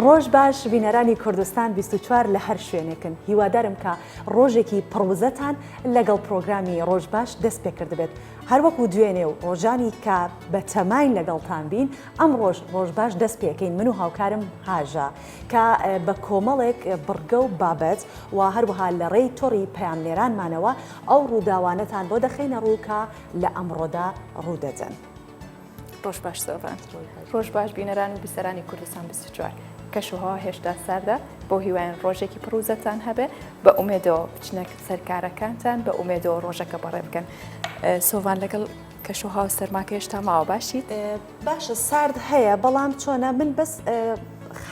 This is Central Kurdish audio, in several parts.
ڕۆژ باش بینەرانی کوردستان 24 لە هەر شوێنێکن هیوادارم کە ڕۆژێکی پڕوزەتان لەگەڵ پرۆگرامی ڕۆژ باش دەست پێ کرد بێت هەروەکو دوێنێ و ڕۆژانی کە بە تەماین لەگەڵتان بین ئەم ڕۆژ باش دەست پێکەین من و هاوکارم هاژا کە بە کۆمەڵێک بڕگە و بابەت و هەروەها لە ڕێی تۆڕی پەیامنێرانمانەوە ئەو ڕووداوانەتان بۆ دەخینە ڕووکە لە ئەمڕۆدا ڕوودەدەن. ڕۆژ باش سۆڤان ڕۆژ باش بینەران و بیسەرانی کوردستان 24 کەشوها هێشتا ساردە بۆ هیوایان ڕۆژێکی پرۆزەتان هەبێ بە ئومێدەوە بچنە سەرکارەکانتان بە ئومێدەوە ڕۆژەکە بەڕێ بکەن. سۆڤان لەگەڵ کەشوها و سەرماکە هێشتا ماوە باشیت؟ باشە سارد هەیە بەڵام چۆنە من بەس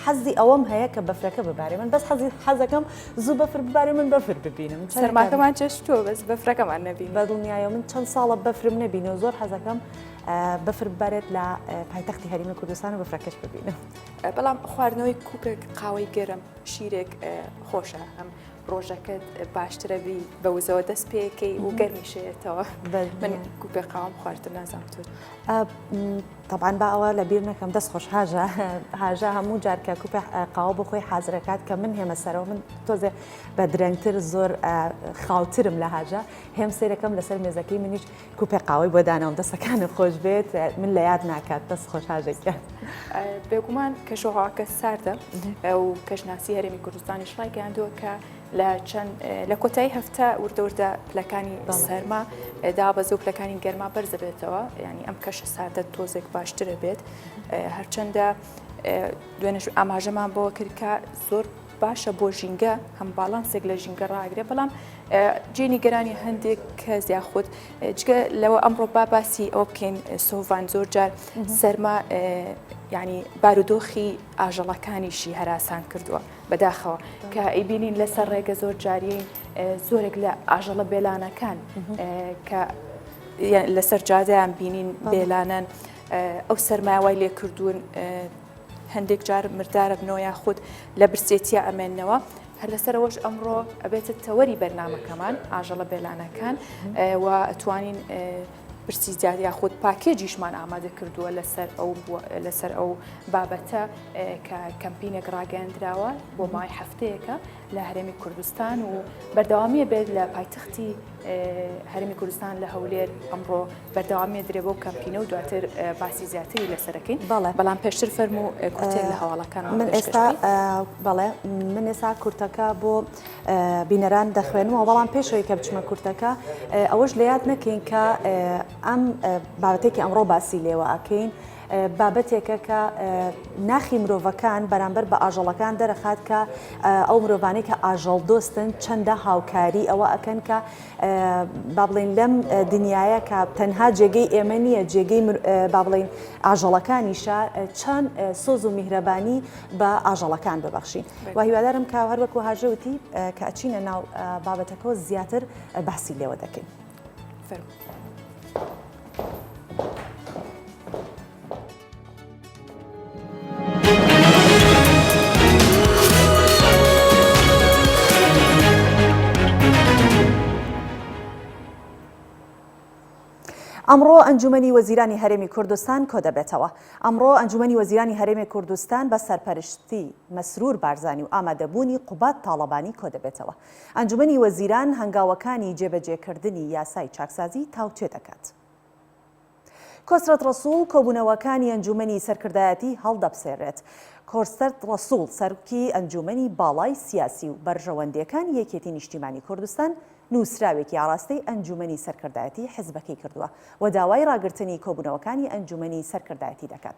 حەزی ئەوەم هەیە کە بەفرەکە ببارێ من بەس حەزەکەم زوو بەفر ببارێ من بەفر ببینم سەرماکەمان چێشتووە بەس بەفرەکەمان نەبین بە دڵنیایە من چەند ساڵە بەفرم نەبینە و زۆر حەزەکەم بەفر ببارێت لە پایتەختی هەرێمی کوردستان و بەفرەکەش ببینم. بەڵام خواردنەوەی کوپێک قاوەی گەرم شیرێک خۆشە ئەم ڕۆژەکەت باشترەبی بە وزەوە دەست پێکەی و گەرمیشێتەوە من کوپێ قاوەم خواردن نازانتون. طبعاً با ئەوە لە بیر نەکەم دەست خۆش هاژە هەموو جارکە کوپێ قاوە بۆ خۆی حازرەکات کە من هێمە سەرەوە من تۆزێ بە درەنگتر زۆر خاوترم لە هاژە هێم سێرەکەم لەسەر مێزەکەی منیش کوپێ قاوەی بۆ دانەوەم دەستەکانم خۆش بێت من لە یاد ناکات دەست خۆش هاژێکە. بێگومان کەشوهاکە ساردە و کەژناسی هەرێمی کوردستانیش ڕایگەیاندووە کە لە کۆتایی هەفتە وردە پلەکانی سەرما دابەزە و پلەکانی گەرما بەرزە بێتەوە ینی ئەم کەشە ساردە تۆزێک باشترە بێت هەرچەندە دوێنش ئاماژەمان بۆ کردکە زۆر باشە بۆ ژینگە هەم باڵانسێک لە ژینگە ڕاگرێ بەڵام جێنی گەرانی هەندێک کەس یاخود جگە لەوە ئەمڕۆ باسی ئەوە بکەین سۆڤان زۆر جار سەرما ینی بارودۆخی ئاژەڵەکانیشی هەراسان کردووە بەداخەوە کە ئەیبینین لەسەر ڕێگە زۆر جاریین زۆرێک لە ئاژەڵە بێلانەکان کە لەسەر جادەیان بینین بێلانەن ئەو سەرماوای لێ کردوون هەندێک جار مردارە بنەوە یاخود لە برسێتیە ئەمێننەوە هەر لەسەرەوەش ئەمڕۆ ئەبێتە تەوەری بەرنامەکەمان ئاژەڵە بێلانەکان و ئەتوانین برسی زیاد یاخود پاکێجیشمان ئامادە کردووە لەسەر ئەو بابەتە کە کەمپینێک ڕاگەاندراوە بۆ مای هەفتەیەکە لە هەرێمی کوردستان و بەردەوامیە بێت لە پایتەختی هەرێمی کوردستان لە هەولێر ئەمڕۆ بەردەوامیە درێ بۆ کەمپینە و دواتر باسی زیاتری لەسەرەکەین بەڵام پێشتر فەرمو کورتێک لە هەواڵەکان من ئێستا بەڵێ من ئێستا کورتەکە بۆ بینەران دەخوێنمەوە بەڵام پێشەوەی کە بچمە کورتەکە ئەوەش لە یاد نەکەین کە ئەم بابەتێکی ئەمڕۆ باسی لێوە ئەکەین بابەتێکە کە ناخی مرۆڤەکان بەرامبەر بە ئاژەڵەکان دەرەخات کە ئەو مرۆڤانەی کە ئاژەڵ دۆستن چەندە هاوکاری ئەوە ئەکەن کە با بڵێن لەم دنیاە کە تەنها جێگەی ئێمە نییە جێگەی با بڵێن ئاژەڵەکانیشە چەند سۆز و میهرەبانی بە ئاژەڵەکان ببەخشین و هیوادارم کە هەروەکو هاژەوتی کە ئەچینە ناو بابەتەکەەوە زیاتر باسی لێوە دەکەین. ئەمڕۆ ئەنجومەنی وەزیرانی هەرێمی کوردستان کۆ دەبێتەوە. ئەمڕۆ ئەنجومەنی وەزیرانی هەرێمی کوردستان بە سەرپەرشتی مەسرور بارزانی و ئامادەبوونی قوبات تاڵەبانی کۆ دەبێتەوە. ئەنجومەنی وەزیران هەنگاوەکانی جێبەجێکردنی یاسای چاکسازی تاوتوێ دەکات. کۆسرەت ڕەسوڵ کۆبوونەوەکانی ئەنجومەنی سەرکردایەتی هەڵدەبسێرێت. کۆسرەت ڕەسوڵ سەرۆکی ئەنجومەنی باڵای سیاسی و بەرژەوەندیەکانی یەکێتی نیشتیمانی کوردستان نووسراوێکی ئاراستەی ئەنجومەنی سەرکردایەتی حیزبەکەی کردووە و داوای ڕاگررتنی کۆبوونەوەکانی ئەنجومەنی سەرکردایەتی دەکات.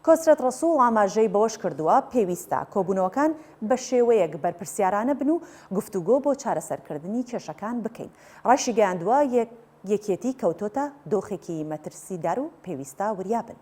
کۆسرەت ڕەسوڵ ئاماژەی بەوەش کردووە پێویستە کۆبوونەوەکان بە شێوەیەک بەرپرسیارانە بن و گفتوگۆ بۆ چارەسەرکردنی کێشەکان بکەین. ڕاشی گەیاندووە یەکێتی کەوتۆتە دۆخێکی مەترسیدار و پێویستە وریابن.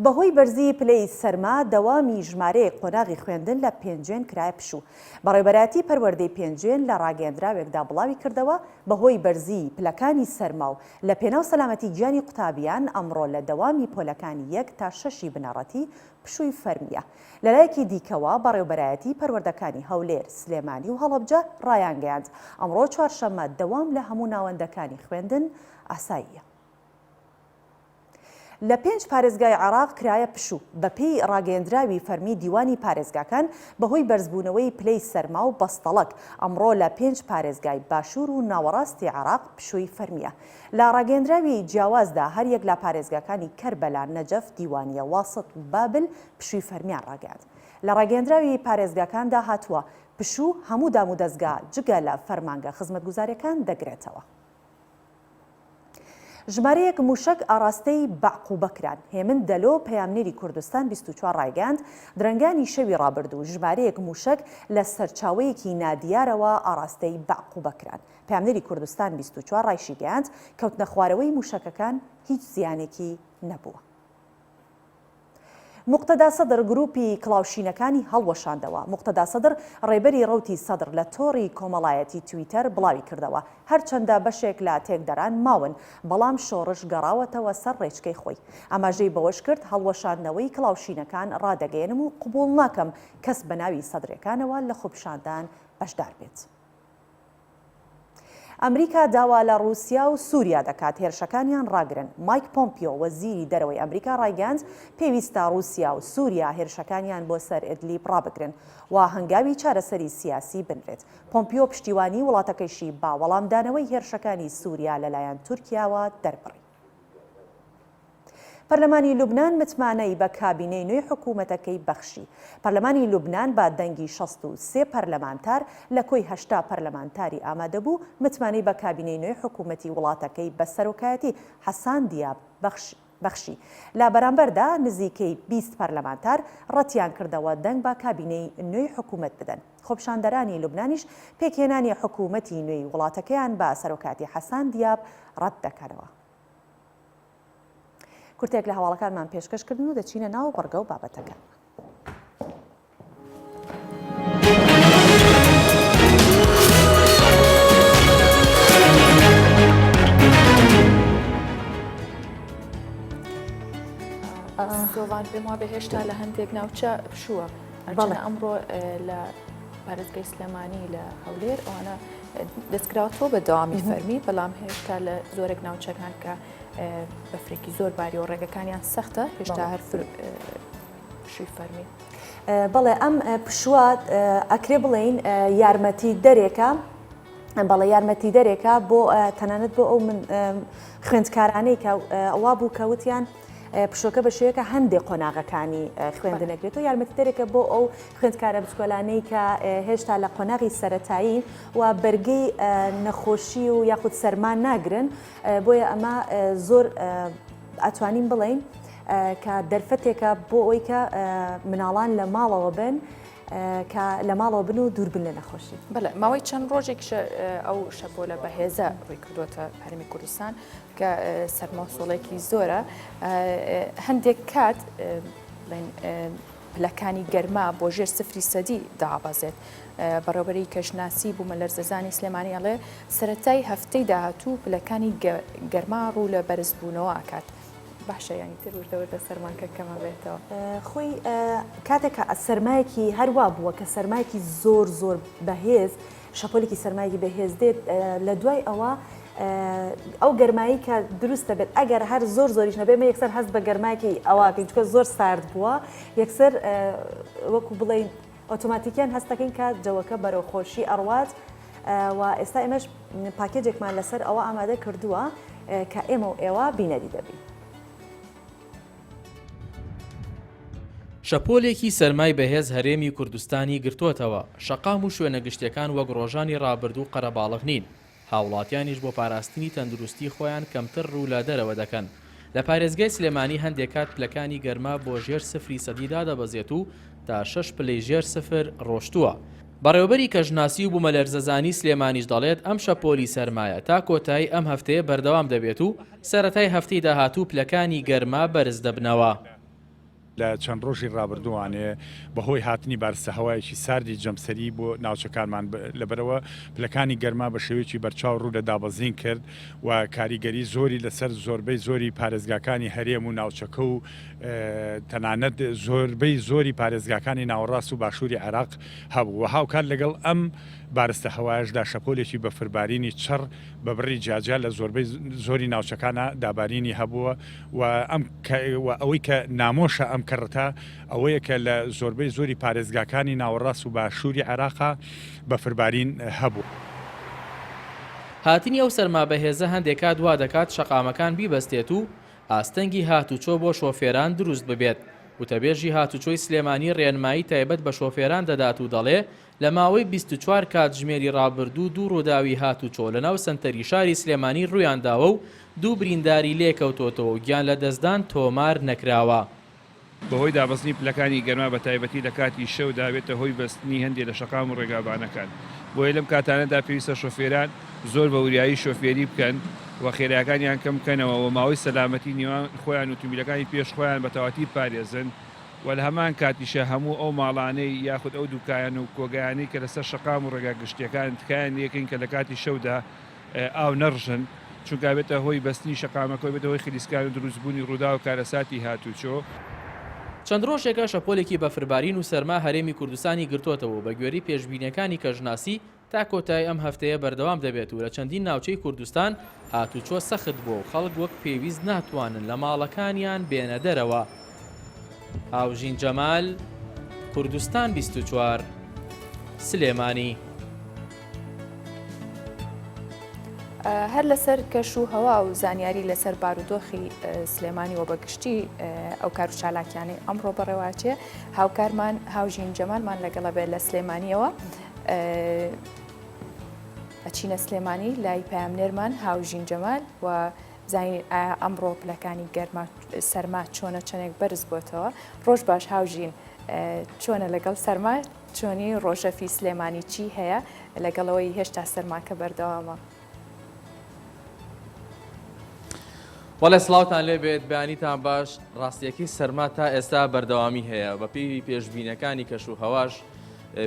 بەهۆی بەرزی پلەی سەرما دەوامی ژمارەیەک قۆناغی خوێندن لە پێنجێن کرایە پشوو. بەڕێوەبەراتی پەروەردەی پێنجێن لە ڕاگەیەندراوێکدا بڵاوی کردەوە بەهۆی بەرزی پلەکانی سەرما و لە پێناو سەلامەتی گیانی قوتابیان ئەمڕۆ لە دەوامی پۆلەکانی 1 تا 6 بنەڕەتی پشووی فەرمیە. لەلایەکی دیکەوە بەڕێوەبەرایەتی پەروەردەکانی هەولێر، سلێمانی و هەڵەبجە ڕایانگەیاند ئەمڕۆ چوارشەممە دەوام لە هەموو ناوەندەکانی خوێندن ئاساییە. لە 5 پارێزگای عێراق کرایە پشوو بەپێی ڕاگەیەندراوی فەرمی دیوانی پارێزگاکان بەهۆی بەرزبوونەوەی پلەی سەرما و بەستەڵک ئەمڕۆ لە 5 پارێزگای باشوور و ناوەڕاستی عێراق پشووی فەرمیە. لە ڕاگەیەندراوی جیاوازدا هەر یەک لە پارێزگاکانی کەربەلا، نەجەف، دیوانیە، واسط و بابل پشووی فەرمیان ڕاگەیاند. لە ڕاگەیەندراوی پارێزگاکاندا هاتووە پشوو هەموو دام و دەستگا جگە لە فەرمانگە خزمەتگوزاریەکان دەگرێتەوە. ژمارەیەک موشک ئاراستەی بەعقوبە کران. هێمن دەلۆ پەیامنێری کوردستان 24 ڕایگەاند درەنگانی شەوی ڕابردوو ژمارەیەک موشک لە سەرچاوەیەکی نادیارەوە ئاراستەی بەعقوبە کران. پەیامنێری کوردستان 24 ڕایشی گەیاند کەوتنە خوارەوەی موشکەکان هیچ زیانێکی نەبووە. مقتەدا سەدر گروپی کڵاوشینەکانی هەڵوەشاندەوە. مقتەدا سەدر ڕێبەری ڕەوتی سەدر لە تۆڕی کۆمەڵایەتی تویتەر بڵاوی کردەوە. هەرچەندە بەشێک لە تێکدەران ماون بەڵام شۆڕش گەڕاوەتەوە سەر ڕێچکەی خۆی. ئاماژەی بەوەش کرد هەڵوەشاندنەوەی کڵاوشینەکان ڕادەگەێنم و قبوڵ ناکەم کەس بە ناوی سەدرەکانەوە لە خوبشاندان بەشدار بێت. ئەمریکا داوا لە رووسیا و سووریا دەکات هێرشەکانیان ڕاگرن. مایک پۆمپیۆ وەزیری دەرەوەی ئەمریکا ڕایگەاند پێویستە رووسیا و سووریا هێرشەکانیان بۆ سەر ئیدلیب ڕابگرن و هەنگاوی چارەسەری سیاسی بنرێت. پۆمپیۆ پشتیوانی وڵاتەکەیشی با وەڵامدانەوەی هێرشەکانی سووریا لەلایەن تورکیاوە دەربڕی. پەرلەمانی لوبنان متمانەی بە کابینەی نوێی حکوومەتەکەی بەخشی. پەرلەمانی لوبنان با دەنگی 63 پەرلەمانتار لە کۆی 80 پەرلەمانتاری ئامادەبوو متمانەی بە کابینەی نوێی حکوومەتی وڵاتەکەی بە سەرۆکایەتی حەسان دیاب بەخشی. لە بەرامبەردا نزیکەی 20 پەرلەمانتار ڕەتیان کردەوە دەنگ بە کابینەی نوێی حکوومەت بدەن. خۆپشاندەرانی لوبنانیش پێکهێنانی حکوومەتی نوێی وڵاتەکەیان بە سەرۆکاتی حەسان دیاب ڕەت دەکەنەوە. کورتێک لە هەواڵەکانمان پێشکەشکردن و دەچینە ناو بەڕگە و بابەتەکان. سۆڤان پێم وابێ هێشتا لە هەندێک ناوچە پشووە. هەرچەندە ئەمڕۆ لە پارێزگای سلێمانی لە هەولێر ئەوانە دەستکراوەوە بە داوامی فەرمی، بەڵام هێشتا لە زۆرێک ناوچەکان کە بەفرێکی زۆر باری و ڕێگەکانیان سەختە هێشتا هەر پشووی فەرمی. بەڵێ ئەم پشووە ئەکرێ بڵێین یارمەتی دەرێکە، بەڵێ یارمەتی دەرێکە بۆ تەنانەت بۆ ئەو خوێندکارانەی کە ئەوا بوو کەوتیان پشۆکە بە شوەیەکە هەندێک قۆناغەکانی خوێندنەکرێت و یارمەتی دەرێکە بۆ ئەو خوێندکارە بچکۆلانەی کە هێشتا لە قۆناغی سەرەتایی و بەرگەی نەخۆشی و یاخود سەرمان ناگرن. بۆیە ئەمە زۆر ئەتوانین بڵێین کە دەرفەتێکە بۆ ئەوی کە مناڵان لە ماڵەوە بن کە لە ماڵەوە بن و دوور بن لە نەخۆشی. بەڵێ ماوەی چەند ڕۆژێک ئەو شەپۆلە بەهێزە ڕووی کردوتە هەرمی کوردستان کە سەرماسۆڵێکی زۆرە. هەندێک کات پلەکانی گەرما بۆ ژێر 0% دابەزێت. بەڕێوەبەری کەژناسی بوومە لەرزەزانی سلێمانی ئەڵێ سەرەتای هەفتەی داهاتوو پلەکانی گەرما ڕوو لە بەرزبوونەوە ئاکات. باشە ینی تر وردەوردە سەرمانکە کەمە بێتەوە. خۆی کاتێکە سەرمایەکی هەروە بووە کە سەرمایەکی زۆر زۆر بەهێز شەپۆلێکی سەرمایەکی بەهێز دێت لە دوای ئەوە ئەو گەرمایی کە دروستە بێت ئەگەر هەر زۆر زۆریش نەبێ مە یەکسەر هەست بە گەرمایەکی ئەوواکەین چکە زۆر سارد بووە یەکسەر وەکو بڵێین ئۆتۆماتیکیان هەستەکەین کە جەوەکە بەرەو خۆشی ئەڕوات و ئێستا ئێمەش پاکێجێکمان لەسەر ئەوە ئامادە کردووە کە ئێمە و ئێوە بینەری دەبین. شەپۆلێکی سەرمای بەهێز هەرێمی کوردستانی گرتووەتەوە. شەقام و شوێنە گشتەکان وەک ڕۆژانی ڕابردوو قەرەباڵغ نین. هاوڵاتیانیش بۆ پاراستنی تەندروستی خۆیان کەمتر ڕوو لە دەرەوە دەکەن. لە پارێزگای سلێمانی هەندێک کات پلەکانی گەرما بۆ ژێر 0% دادەبەزێت و تا 6 پلەی ژێر 0 ڕۆشتووە. بەڕێوەبەری کەژناسی و بوومە لەرزەزانی سلێمانیش دەڵێت ئەم شەپۆلی سەرمایە تا کۆتایی ئەم هەفتەیە بەردەوام دەبێت و سەرەتای هەفتەی داهاتوو پلەکانی گەرما بەرز دەبنەوە. لە چەند ڕۆژی ڕابردووانێ بەهۆی هاتنی بارسەهەوایەکی ساردی جەمسەری بۆ ناوچەکانمان لەبەرەوە پلەکانی گەرما بە شێوەیەکی بەرچاو ڕوو لە دابەزین کرد و کاریگەری زۆری لەسەر زۆربەی زۆری پارێزگاکانی هەرێم و ناوچەکە و تەنانەت زۆربەی زۆری پارێزگاکانی ناوەڕاست و باشووری عێراق هەبوو و هاوکات لەگەڵ ئەم بارستە هەوایشدا شەپۆلێکی بەفربارینی چڕ بە بڕی جاجا لە زۆربەی زۆری ناوچەکانە دابارینی هەبووە و ئەوەی کە نامۆشە ئەم کڕتە ئەوەیە کە لە زۆربەی زۆری پارێزگاکانی ناوەڕاست و باشووری عێراقا بەفربارین هەبوو. هاتنی ئەو سەرما بەهێزە هەندێک کات وا دەکات شەقامەکان بیبەستێت و ئاستەنگی هاتوچۆ بۆ شۆفێران دروست ببێت. وتەبێژی هاتوچۆی سلێمانی ڕێنمایی تایبەت بە شۆفێران دەدات و دەڵێ لە ماوەی 24 کاتژمێری ڕابردوو دوو ڕووداوی هاتوچۆ لەناو سنتەری شاری سلێمانی ڕوویانداوە و دوو برینداری لێکەوتۆتەوە و گیان لە دەستدان تۆمار نەکراوە. بەهۆی دابەستنی پلەکانی گەرما بە تایبەتی لە کاتی شەودا بێتە هۆی بەستنی هەندێک لە شەقام و ڕێگابانەکان. بۆیە لەم کاتانەدا پێویستە شۆفێران زۆر بە وریایی شۆفێری بکەن و خێرایەکانیان کەم بکەنەوە و ماوەی سەلامەتی نێوان خۆیان ئۆتۆمبیلەکانی پێش خۆیان بە تەواتی پارێزن و لە هەمان کاتیشە هەموو ئەو ماڵانەی یاخود ئەو دوکایان و کۆگایانەی کە لەسەر شەقام و ڕێگا گشتیەکان تکایان یەکەین کە لە کاتی شەودا ئاو نەڕژن چونکە بێتە هۆی بەستنی شەقامەکە بێتە هۆی خلیسکان و دروستبوونی ڕوودا و کارەساتی هاتوچۆ. چەند ڕۆژێکە شەپۆلێکی بەفربارین و سەرما هەرێمی کوردستانی گرتوتەوە بە گوێری پێشبینیەکانی کەژناسی تا کۆتای ئەم هەفتەیە بەردەوام دەبێت و لە چەندین ناوچەی کوردستان هاتوچۆ سەخت بووە و خەڵک وەک پێویست ناتوانن لە ماڵەکانیان بێنە دەرەوە. هاوژین جەمال، کوردستان 24 سلێمانی. هەر لەسەر کەش و هەوا و زانیاری لەسەر بارودۆخی سلێمانی و بەگشتی ئەو کار و چالاکیانەی ئەمڕۆ بەڕێواچێ هاوکارمان هاوژین جەمالمان لەگەڵە بێت لە سلێمانیەوە ئەچینە سلێمانی لای پامنێرمان هاوژین جەمال و زانین ئەمڕۆ پلەکانی گەرما سەرما چۆنە چەندێک بەرز بۆتەوە. ڕۆژ باش هاوژین، چۆنە لەگەڵ سەرما چۆنی ڕۆژەفی سلێمانی چی هەیە لەگەڵەوەی هێشتا سەرماکە بەردەوامە؟ وەڵێ سڵاوتان لێبێت، بەیانیتان باش. ڕاستیەکی سەرما تا ئێستا بەردەوامی هەیە بە پێی پێشبینەکانی کەش و هەواش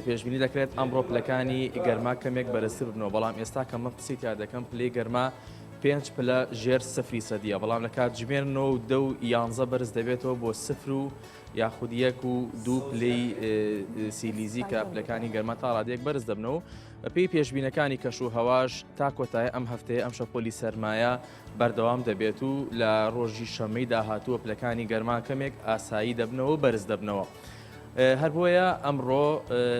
پێشبینی دەکرێت ئەمڕۆ پلەکانی گەرما کەمێک بەرزتر بنەوە، بەڵام ئێستا کە من قسەی تا دەکەم پلەی گەرما 5 پلە ژێر 0%، بەڵام لە کاتژمێرنەوە 10 و 11 بەرز دەبێتەوە بۆ 0 و یاخود 1 و 2 پلەی سیلیزی کە پلەکانی گەرما تا ڕادێک بەرز دەبنەوە. بە پێی پێشبینەکانی کەش و هەواش تا کۆتای ئەم هەفتەیە ئەم شەپۆلی سەرمایە بەردەوام دەبێت و لە ڕۆژی شەمەی داهاتووە پلەکانی گەرما کەمێک ئاسایی دەبنەوە و بەرز دەبنەوە. هەر بۆیە ئەمڕۆ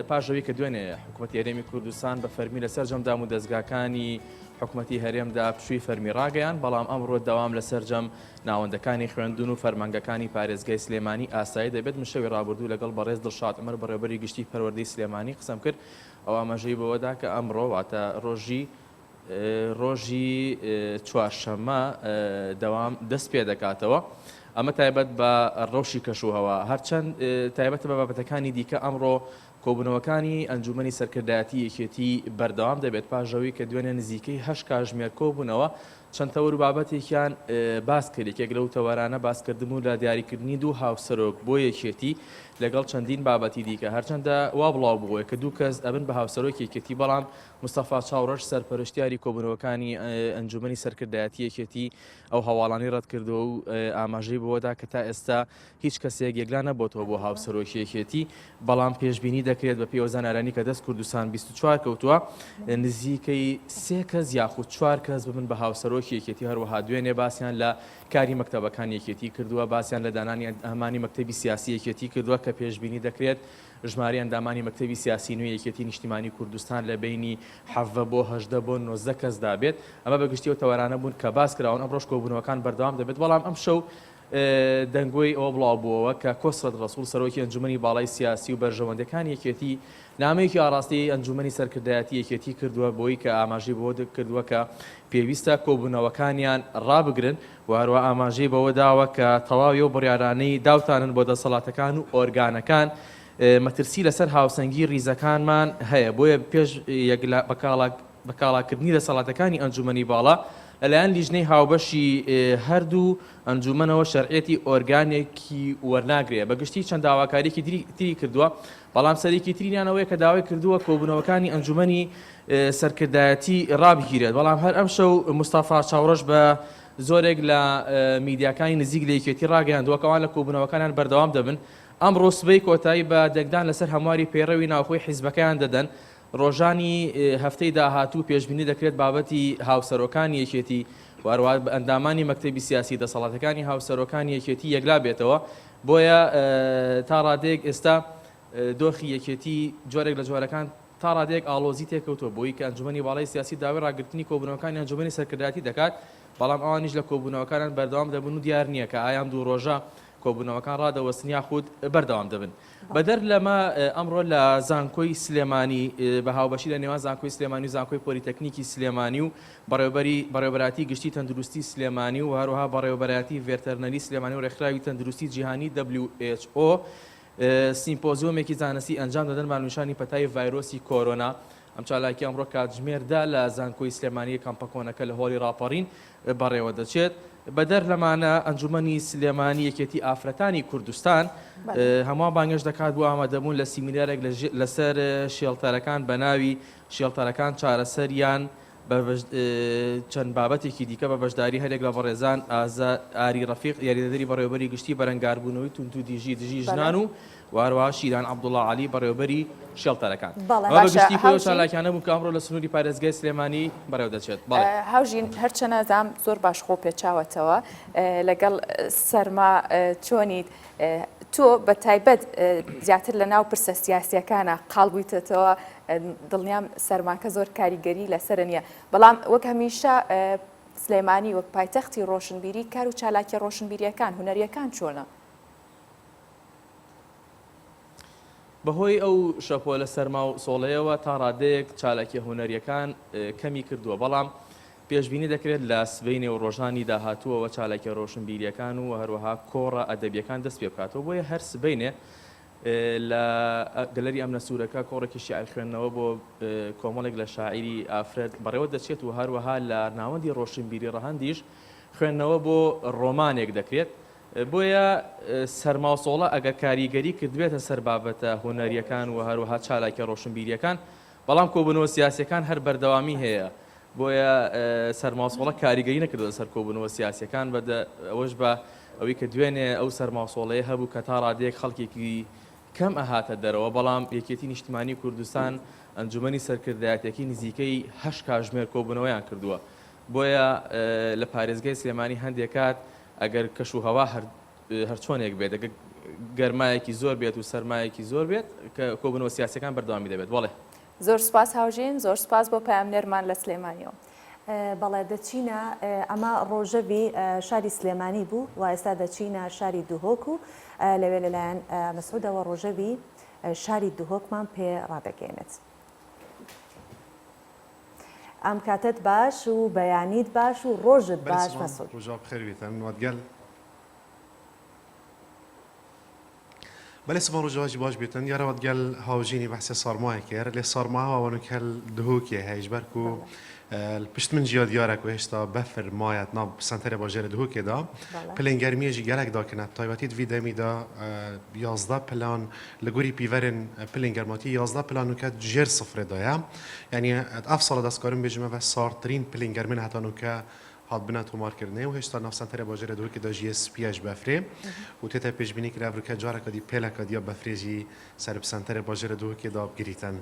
پاشەوەی کە دوێنێ حکوومەتی هەرێمی کوردستان بە فەرمی لەسەر جەمدام و دەستگاکانی حکوومەتی هەرێمدا پشووی فەرمی ڕاگەیان، بەڵام ئەمڕۆ دەوام لەسەر جەم ناوەندەکانی خوێندون و فەرمانگەکانی پارێزگای سلێمانی ئاسایی دەبێت. من شەوی ڕابردوو لەگەڵ بەڕێز دڵشاد عومەر بەڕێوەبەری گشتی پەروەردەی سلێمانی قسەم کرد، ئەو ئاماژەی بەوەدا کە ئەمڕۆ واتە ڕۆژی چوارشەممە دەوام دەست پێ دەکاتەوە. ئەمە تایبەت بە ڕەوشی کەشوهەوە، هەرچەند تایبەتە بە بابەتەکانی دیکە ئەمڕۆ کۆبوونەوەکانی ئەنجومەنی سەرکردایەتی یەکێتی بەردەوام دەبێت پاشەوەی کە دوێنێ نزیکەی 8 کاتژمێر کۆبوونەوە چەند تەوەر و بابەتێکیان باس کرد. یەکێک لەو تەوەرانە باسکردن و لە دیاریکردنی دوو هاوسەرۆک بۆ یەکێتی لەگەڵ چەندین بابەتی دیکە، هەرچەندە وا بڵاو بووە کە دوو کەس ئەبن بە هاوسەرۆک یەکێتی، بەڵام مستەفا چاوڕەش سەرپەرشتیاری کۆبوونەوەکانی ئەنجومەنی سەرکردایەتی یەکێتی ئەو هەواڵانی ڕەت کردەوە و ئاماژەی بەوەدا کە تا ئێستا هیچ کەسێک یەکلا نەبووەوە بۆ هاوسەرۆکی یەکێتی، بەڵام پێشبینی دەکرێت بە پێی زانارانی کە دەست کوردستان 24 کەوتووە نزیکەی 3 کەس یاخود 4 کەس ببن بە هاوسەرۆکی یەکێتی. هەروەها دوێنێ باسییان لە کاری مەکتەبەکان یەکێتی کردووە، باسییان لە دانانی ئەمانی مەکتەبی سیاسی یەکێتی کردووە کە پێشبینی دەکرێت ژماری ئەندامانی مەکتەبی سیاسی نوێ یەکێتی نیشتیمانی کوردستان لە بینی 7 بۆ 8 بۆ 19 کەس دابێت. ئەمە بەگشتی و تەوەرانە بوون کە باس کراون ئەمڕۆژ کۆبوونەوەکان بەردەوام دەبێت، بەڵام ئەم شەو دەنگۆی ئەوە بڵاو بووەوە کە کۆسرەت ڕەسوول سەرۆکی ئەنجومەنی باڵای سیاسی و بەرژەوەندەکان یەکێتی نامەیەکی ئاڕاستی ئەنجومەنی سەرکردایەتی یەکێتی کردووە بۆی کە ئاماژەی بەوە کردووە کە پێویستە کۆبوونەوەکانیان ڕابگرن و هەروە ئاماژەی بەوە داوە کە تەواوی و بڕیارانەی داوتانن بۆ دەسەڵاتەکان و ئۆرگانەکان مەترسی لەسەر هاوسەنگی ریزەکانمان هەیە، بۆیە پێش بەکاڵاکردنی دەسەڵاتەکانی ئەنجومەنی باڵا لەلایەن لیژنەی هاوبەشی هەردوو ئەنجومەنەوە شەرعێتی ئۆرگانێکی وەرناگرێت بەگشتی چەند داواکاریکی تری کردووە بەڵام سەرێکی ترینیانەوەی کە داوای کردووە کۆبوونەوەکانی ئەنجومەنی سەرکردایەتی ڕابگیرێت بەڵام هەر ئەم شەو مستەفا چاوڕۆژ بە زۆرێک لە میدیاکانی نزیک لە یەکێتی ڕاگەیاندووەکەوان لە کۆبوونەوەکانیان بەردەوام دەبن ئەمڕۆ سبەی کۆتایی بە دەنگدان لەسەر هەمواری پێڕەوی ناوخۆی حیزبەکەیان دەدەن ڕۆژانی هەفتەی داهاتوو پێشبینی دەکرێت بابەتی هاوسەرۆکانی یەکێتی وارووا ئەندامانی مەکتەبی سیاسی دەسەڵاتەکانی هاوسەرۆکانی یەکێتی یەکلا بێتەوە بۆیە تا ڕادێک ئێستا دۆخی یەکێتی جۆرێک لە جۆرەکان تا ڕادێک ئاڵۆزی تێکەوتوە بۆی کە ئەنجومەنی باڵای سیاسی داوای ڕاگررتنی کۆبوونەوەکانی ئەنجومەنی سەرکردایەتی دەکات بەڵام ئەوانیش لە کۆبوونەوەکانان بەردەوام دەبن و دیار نییە کە ئایام دوو ڕۆژە کۆبوونەوەکان ڕادەوەستنی یاخود بەردەوام دەبن بەدەر لەمە ئەمڕۆ لە زانکۆی سلێمانی بە هاوبەشی لە نێوان زانکۆی سلێمانی و زانکۆی پۆلیتەکنیکی سلێمانی و بەڕێوەبەراتی گشتی تەندروستی سلێمانی و هەروەها بەڕێوەبەراتی ڤێرتەرنەری سلێمانی و ڕێکخراوی تەندروستی جیهانی WHO سیمپۆزیۆمێکی زانستی ئەنجام دەدەن مانوشانی پەتای ڤایرۆسی کۆرۆنا ئەم چالاکی ئەمڕۆ کاتژمێردا لە زانکۆی سلێمانی کەمپەکۆنەکە لە هۆڵی ڕاپەڕین بەڕێوە دەچێت بەدەر لەمانە ئەنجومەنی سلێمانی یەکێتی ئافرەتانی کوردستان هەمووان بانگەش دەکات بۆ ئامادەبوون لە سیمینارێک لەسەر شێڵتەرەکان بە ناوی شێڵتەرەکان چارەسەریان چەند بابەتێکی دیکە بە بەشداری هەرێک لە بەڕێزان ئاری ڕەفیق یاریدەدەری بەڕێوەبەری گشتی بەرەنگاربوونەوەی تونت و دژی ژنان و واروها شیران عەبدوڵڵا عەلی بەڕێوەبەری شێڵتەرەکان گشتی خۆی چالاکیانە بوو کە ئەمڕۆ لە سنووری پارێزگای سلێمانی بەڕێوە دەچێت هاوژین هەرچەنە زام زۆر باش خۆ پێچاوەتەوە لەگەڵ سەرما چۆنیت تۆ بە تایبەت زیاتر لە ناو پرسە سیاسیەکانە قاڵبوویتەوە دڵنیام سەرماکە زۆر کاریگەری لەسەر نییە بەڵام وەک هەمیشە سلێمانی وەک پایتەختی ڕۆشنبیری کار و چالاکی ڕۆشنبیریەکان هونەریەکان چۆنە؟ بەهۆی ئەو شەپۆ لە سەرما و سۆڵەیەوە تا ڕادەیەک چالاکی هونەریەکان کەمی کردووە بەڵام پێشبینی دەکرێت لە سبەی نێو ڕۆژانی داهاتووەوە چالاکی ڕۆشنبیریەکان و هەروەها کۆڕە ئەدەبیەکان دەست پێ بکاتەوە بۆیە هەر سبەینێ لە گەلەری ئەمنە سوورەکە کۆڕێکی شیعر خوێندنەوە بۆ کۆمەڵێک لە شاعیری ئافرەت بەڕێوە دەچێت و هەروەها لە ناوەندی ڕۆشنبیری ڕەهەندیش خوێندنەوە بۆ ڕۆمانێک دەکرێت بۆیە سەرماوسۆڵە ئەگەر کاریگەری کردوێتە سەر بابەتە هونەریەکان و هەروەها چالاکی ڕۆشنبیریەکان بەڵام کۆبوونەوە سیاسیەکان هەر بەردەوامی هەیە بۆیە سەرماوسۆڵە کاریگەری نەکردوە سەر کۆبوونەوە سیاسیەکان ئەوەش بە ئەوەی کە دوێنێ ئەو سەرماوسۆڵەیە هەبوو کە تا ڕادەیەک خەڵکێکی کەم ئەهاتە دەرەوە بەڵام یەکێتی نیشتیمانی کوردستان ئەنجومەنی سەرکردایەتێکی نزیکەی 8 کاتژمێر کۆبوونەوەیان کردووە بۆیە لە پارێزگای سلێمانی هەندێک کات ئەگەر کەش و هەوا هەرچۆنێک بێت ئەگەر گەرمایەکی زۆر بێت و سەرمایەکی زۆر بێت کە کۆبوونەوە سیاسەکان بەردەوامی دەبێت بەڵێ زۆر سپاس هاوژین زۆر سپاس بۆ پایامنێرمان لە سلێمانیەوە بەڵێ دەچینە ئەمە ڕۆژەوی شاری سلێمانی بوو و ئێستا دەچینە شاری دوهۆک و لەوێ لەلایەن مەسعودەوە ڕۆژەوی شاری دوهۆکمان پێ ڕادەگەێنێت ئەم کاتت باش و بەیانیت باش و ڕۆژت باش مەسعود ڕۆژا بخێر واتگەل بەڵێ سبحان ڕۆژاواجی باش بێتن یارە واتگەل هاوژینی بەحسێ سارمایە کرد لێ سارماوە وانوکەل دهۆکیە هەیەش بەرک و پشت من جیا دیارە و هێشتا بەفر مایەت ناو سنتەرە باژێرە دهۆکێدا پلێن گەرمیەژی گەلک داکەنە تایبەتیت ویدەمیدا 11 پلان لە گوری پیڤەرن پلێن گەرماتی 11 پلانوکە ژێر سفرێدایە یعنی ئەف ساڵە دەستکارم بێژمە بە ساردترین پلێن گەرمین هەتانوکە هات بنا تۆمارکردنێ و هێشتا ناوسەنتەرە باژێرە دهۆکێدا ژیە سپیەش بەفرێ و تێتە پێشبینی کرا بروکە جارەکە دی پێلەکە دیا بەفرێژی سەربسەنتەرە باژێرە دهۆکێدا بگریتن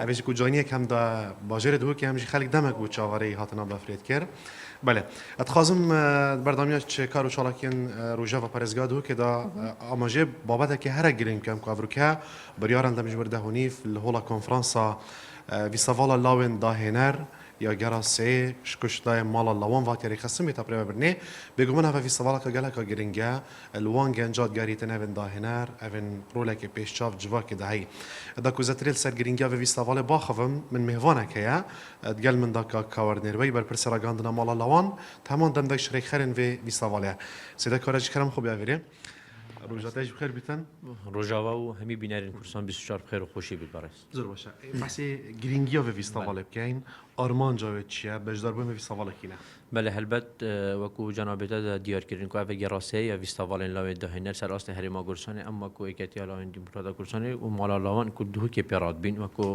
ئەبێژی کو جوانیەک هەمدا باژێرە دهۆکێ هەمژی خەڵک دەمەک بوو چاوەڕێی هاتنا بەفرێت کرد بەڵێ ئەتخوازم بەردەمیە کار و چاڵاکیان ڕۆژاوە پارێزگا دهۆکێدا ئاماژێ بابەتێکی هەرە گرنگ کەم کاڤروکە بریاران دەمژوەردە هونیف لە هۆڵە کۆنفرانسا ویسەڤاڵە لاوێن داهێنەر یا گەرا سێ شکشتای ماڵە لەوان واتیاری خەسمی تا پرێوە برنێ بێگومن هەڤە فیسەڤاڵەکە گەلەکە گرنگە لەوان گەنجات گەریتن ئەڤن داهێنەر ئەڤن ڕۆلێکی پێشچاو جواکی داهی دا کوزەترێل سەر گرنگیا بە فیسەڤاڵێ باخەڤم من میهوانەکەیە دگەل من داکە کاوەرنێروەی بەرپرسەراگاندنە ماڵە لەوان تامان دەمدەی شرێک خەرن وێ فیسەڤاڵێ سێدە کارەجی کەرم خۆ بیاوێرێ روجاتش بخیر بیتن ڕۆژاوا و هەمی بینەرین کورسان 24 بخێر و خۆشی بیت بەڕێز زۆر باشە بەسی گرنگیا بە ویستاواڵێ بکەین ئارمانجاوێت چییە بەشداربوومە ویستاواڵەکینە بەڵێ هەلبەت وەکو جانابێتە دیارکردن کو ئەvە گەڕاستەیە ویستاواڵێن لاوێت داهێنەر سەر ئاستی هەرێما گورسانێ ئەمما کو یەکەتیا لاوێن دیموکراتە کورسانێ و ماڵالاوان کو دووکێ پێڕات بین وەکو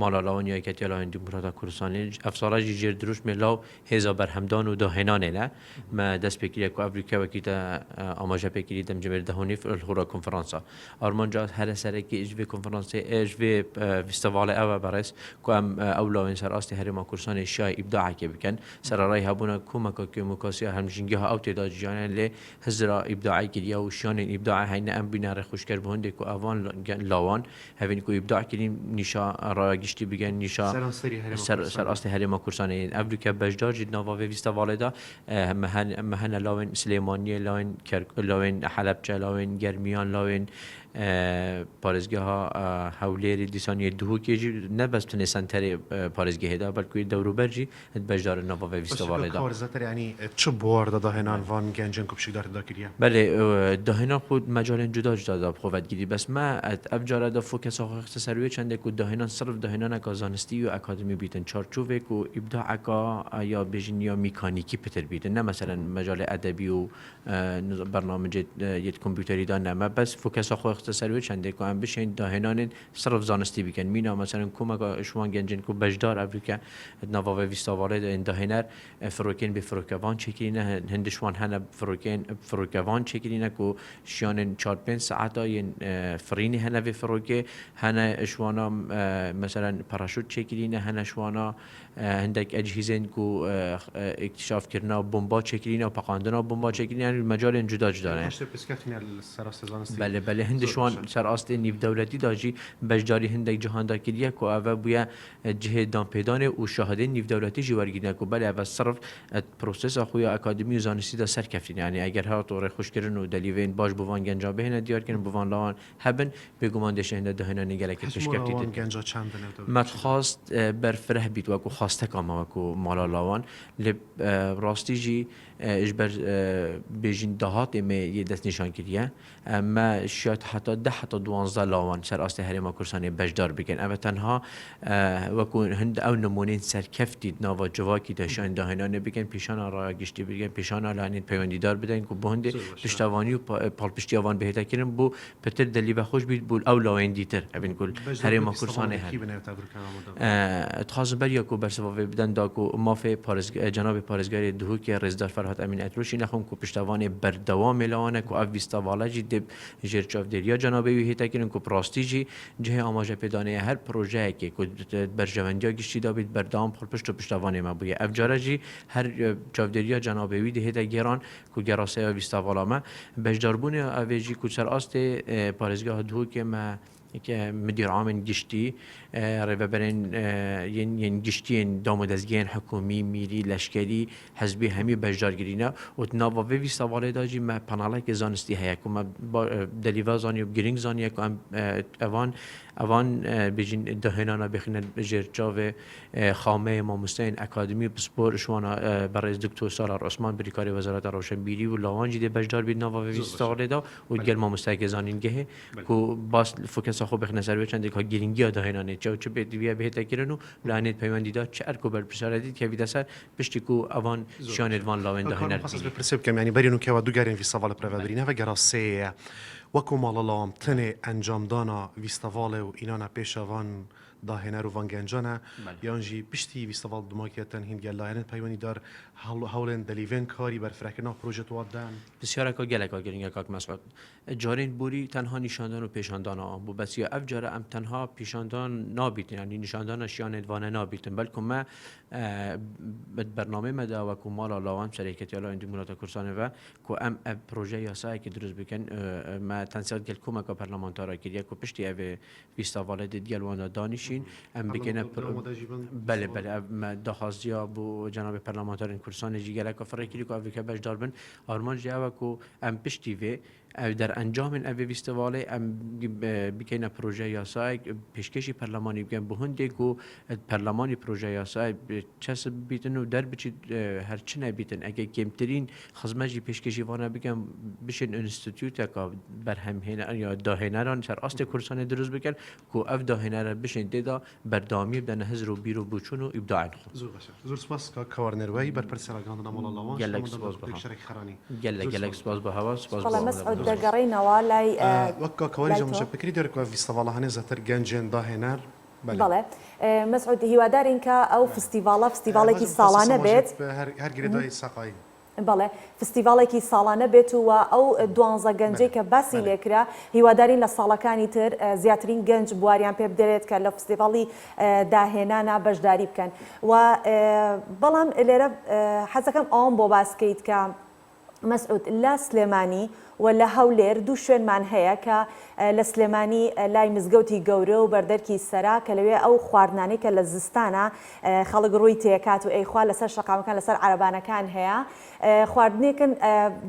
ماڵالاوان یا یەکەتیا لاوێن دیموکراتە کورسانێ ئەفساڵاژی ژێر دروش مێلاو هێزا بەرهەمدان و داهێنانێنە مە دەست پێکریە کو ئەفریکا وەکیتە ئاماژە پێکری دەمجمێر دەهۆنی الخورا کنفرانسا ئارمانجا هەرە سەرەکی ئژێ کنفرانسێ ئژێ ویستاواڵێ ئەوە بەڕێز کو ئەم ئەو لاوێن سەر ئاستی هەرێما کورسانێ شای ئیبداعێکێ بکەن سەرڕای هەبوونە کومەکە کێموکاسیا هەمژینگیها ئەو تێدا ژیانیان لێ هزرا ئیبداعی کردیا و شیانێن ئیبداع هەینە ئەم بینارە خوشکەر بە هەندێک و ئەوان لاوان هەڤین کو ئیبداع کردین نیشا ڕاگشتی بگەن نیشا سەر ئاستی هەرێما کورسانێ ئەفریکا بەشدار جید ناڤاڤێ ویستاواڵێدا مەهەنە لاوێن سلێمانیە لاوێن حەلەبچە لاوێن گەرمیان لاوێن پارێزگەها هەولێری دیسانیە دووکێژی نەبەستنێ سنتەرێ پارێزگەهێدا بەڵکوی دەوروبەرجی بەشدار ناڤاڤێ ویستاواڵێدا کارزەتەر ینی چ بواردا داهێنان وان گەنجن کو پشکداردا کردیا بله داهێنا خود مجالên جدا جدا دا بخۆڤەتگیری بەس ما ئەف جارە دا فۆکەسا اقتصارویە چندێک و داهێنان صرف داهێنانێکا زانستی و ئەکادمی بیتن چارچووێک و ئیبداعەکا یا بێژین یا میکانیکی پتر بیتن نه مثلا مجال ئەدەبی و بەرنامەجێت یەت کۆمپیوتەریدا نەمە بەس فۆکەسا خۆ اقتصارویە چندێک و ئەم بشین داهێنانên صرف زانستی بیکەن مینا مثلا کومەکە شوان گەنجن کو بەشدار ئەفریکا ناڤاڤێ ویستاواڵێدا داهێنەر فرۆکێن بێ فرۆکەوان چێکرینە هەندشوان هەنە فرۆکەوان چێکرینە و شیانên 4-5 ساعتا یên فرینی هەنە vê firokê hene şwana mesela paraşût çekirîne hene şwana hindek ecihîzên ku iktişafkirina bomba çekirîne û peqandina bomba çekirîne yani mecalên cuda cuda ne belê belê hindi şwan ser astê nîvdewletî da jî beşdarî hindek cihanda kiriye ku ev bûye cihê danpêdanê û şahidên nîvdewletî jî wergîne ku belê ev sirf prosesa xwe ya akademî û zanistî da serkeftin yani eger hat û rêxuşkirin û delîvên baş bi van genca bihêne diyarkirin bi van lawan hebin bêguman deşehinde dihênenê gelekî pêşkeftin me dixwast berfireh bît wekû xwasteka me wekû mala lawan li rastî jî ji ber bêjîn dahatê me yê destnîşan kiriye me şiyat heta 10 heta 12 lawan ser astê herêma Kursanê beşdar bikin ev tenha wekû hind ew nimunên serkeftî nava civakî de şan dahênanê bikin pêşana raya giştî bikin pêşana lanên peywendîdar bidin ku bu hindê piştevanî û palpiştiya van bêhêta kirin bû pitir delî ve xweş bît bû ew lawên dîtir evên ku herêma Kursanê hene dixwazim beriya ku bersivavê bidin da ku mafê cenabê parêzgarê dihûkê Rêzdar Ferhat Emîn Etrûşî nexwin ku piştevanê berdewamê lawan e ku ev vîstavalet jî dê jêr çavdêriya cenabê wî hêta kirin ku rastî jî cihê amajepedanê her projeyekê ku berjevendiya giştî da bît berdewam palpişt û piştevanê me bûye ev cara jî her çavdêriya cenabê wî dê hêta geran ku geraseya vîstavala me beşdarbûnê evê jî ku ser astê parêzgeha dihûkê me مدیر عامن گشتی ڕێبەرێن یەن گشتیên damodezgehên hikûmî mîrî leşkerî hezbî hemî beşdargirîne û nava vê vîstavalê da jî me panalekê zanistî heye ku me delîva zanî û giring zaniye ku em evan bêjin dihênana bixîne jêr çavê xameyê mamosteyên akademî spor şwana berêz Diktor Salar Osman Birîkarê Wezareta Rewşenbîrî û lawan jî dê beşdar bîn nava vê vîstavalê da û gel mamosteyekê zanîngehê ku bas fokesa xwe bixîne ser wê çendێk giringiya dihênanê çew çi bê diviya bêhêta kirin û lanê peywendîdar çi erk û berpirsaredî kevî de ser piştî ku evan şiyanê van lawên dihêner پرسێ بکەم ینی بەرین و کەوا دووگارێن ویستاواڵە پرەڤەبرین هەڤە گەڕا سەیە وەکو ماڵەڵام تنێ ئەنجامدانا ویستاواڵێ و ئینانە پێشەوان داهێنەر و ڤانگەنجانە یانژی پشتی ویستاواڵ دماکێتەن هینگەلایەنن پەیوەندیدار هەوڵێن دەلیڤێن کاری بەرفرەکردنا پرۆژێت وادان بسیارەکە geleka giringa kak mesut carên borî tenha nîşandan û pêşandana an bû besiya ev cara em tenha pêşandan nabîtin yanî nîşandana şiyanê vane nabîtin belku me bernamê me de wekû mala lawan serêketiya layên Cumhuriyeta Kursanê ve ku em ev proje yasayekî dirûst bikin me tensiat gel komeka parlamentara kiriye ku piştî evê vîstavalê dê gel wan da danîşîn em bikine belê belê ev me daxwaziya bû cenabê parlamenterên Kursanê jî geleka firekirî ku ev bike beşdar bin arman jî ew ku em piştî vê در انجام اوی فستیوالی ام بکنه پروژه یاسای پیشکشی پارلمانی بگن به هندی کو پارلمانی پروژه یاسای چس بیتن و در بچید هرچی نبیتن اگه کمترین خدمتی پیشکشی وانه بگن بشین انستیتوت که برهم هنر یا داهنران سر اصل کورسان درست بکن کو اف داهنر بشین دیدا بردامی بدن هزر و بیرو بچون و ابداع زور باشه زور سپاس که کارنروی بر پرسیارگان نمال الله گلک سپاس به شرک خرانی گلک سپاس به هوا سپاس بەڵێ مەسعود دەگەڕێینەوە لای وەکە کەواری مشەپکری دەرکە فیستیڤالە زەتر گەنجێن داهێنەر بەڵێ مەسعود هیوادارین کە ئەو فستیڤالێکی ساڵانە بێت هەر گرێدای ساقایی بەڵێ فستیڤالێکی ساڵانە بێت و ئەو 12 گەنجەی کە باسی لێکرا هیوادارین لە ساڵەکانی تر زیاترین گەنج بواریان پێ بدرێت کە لە فستیڤاڵی داهێنانە بەشداری بکەن و بەڵام لێرە حەزەکەم ئەوم بۆ باسکەیت کە مەسعود لە سلێمانی و لە هەولێر دوو شوێنمان هەیە کە لە سلێمانی لای مزگەوتی گەورە و بەردەرکی سەرا کە لەوێ ئەو خواردنانەی کە لە زستانە خەڵک ڕووی تێکات و ئەیخوا لەسەر شەقامەکان لەسەر عەرەبانەکان هەیە خواردنێکن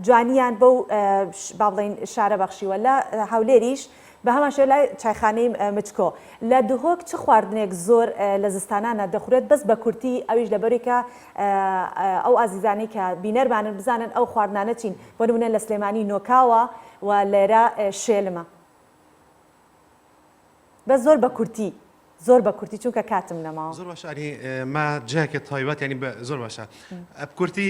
جوانیان بەو با بڵێن شارە بەخشیوە لە هەولێریش بە هەمان شێوە لای چایخانەی مچکۆ لە دهۆک چ خواردنێک زۆر لە زستانانە دەخورێت بەس بە کورتی ئەویش لەبەری کە ئەو ئازیزانی کە بینەربانن بزانن ئەو خواردنانە چین بۆ نمونە لە سلێمانی نۆکاوە و لێرە شێلمە بە زۆر بە کورتی زۆر بە کورتی چونکە کاتم نەماوە زۆر باشە ینی ما جاکێ تایبەت ینی زۆر باشە ئەب کورتی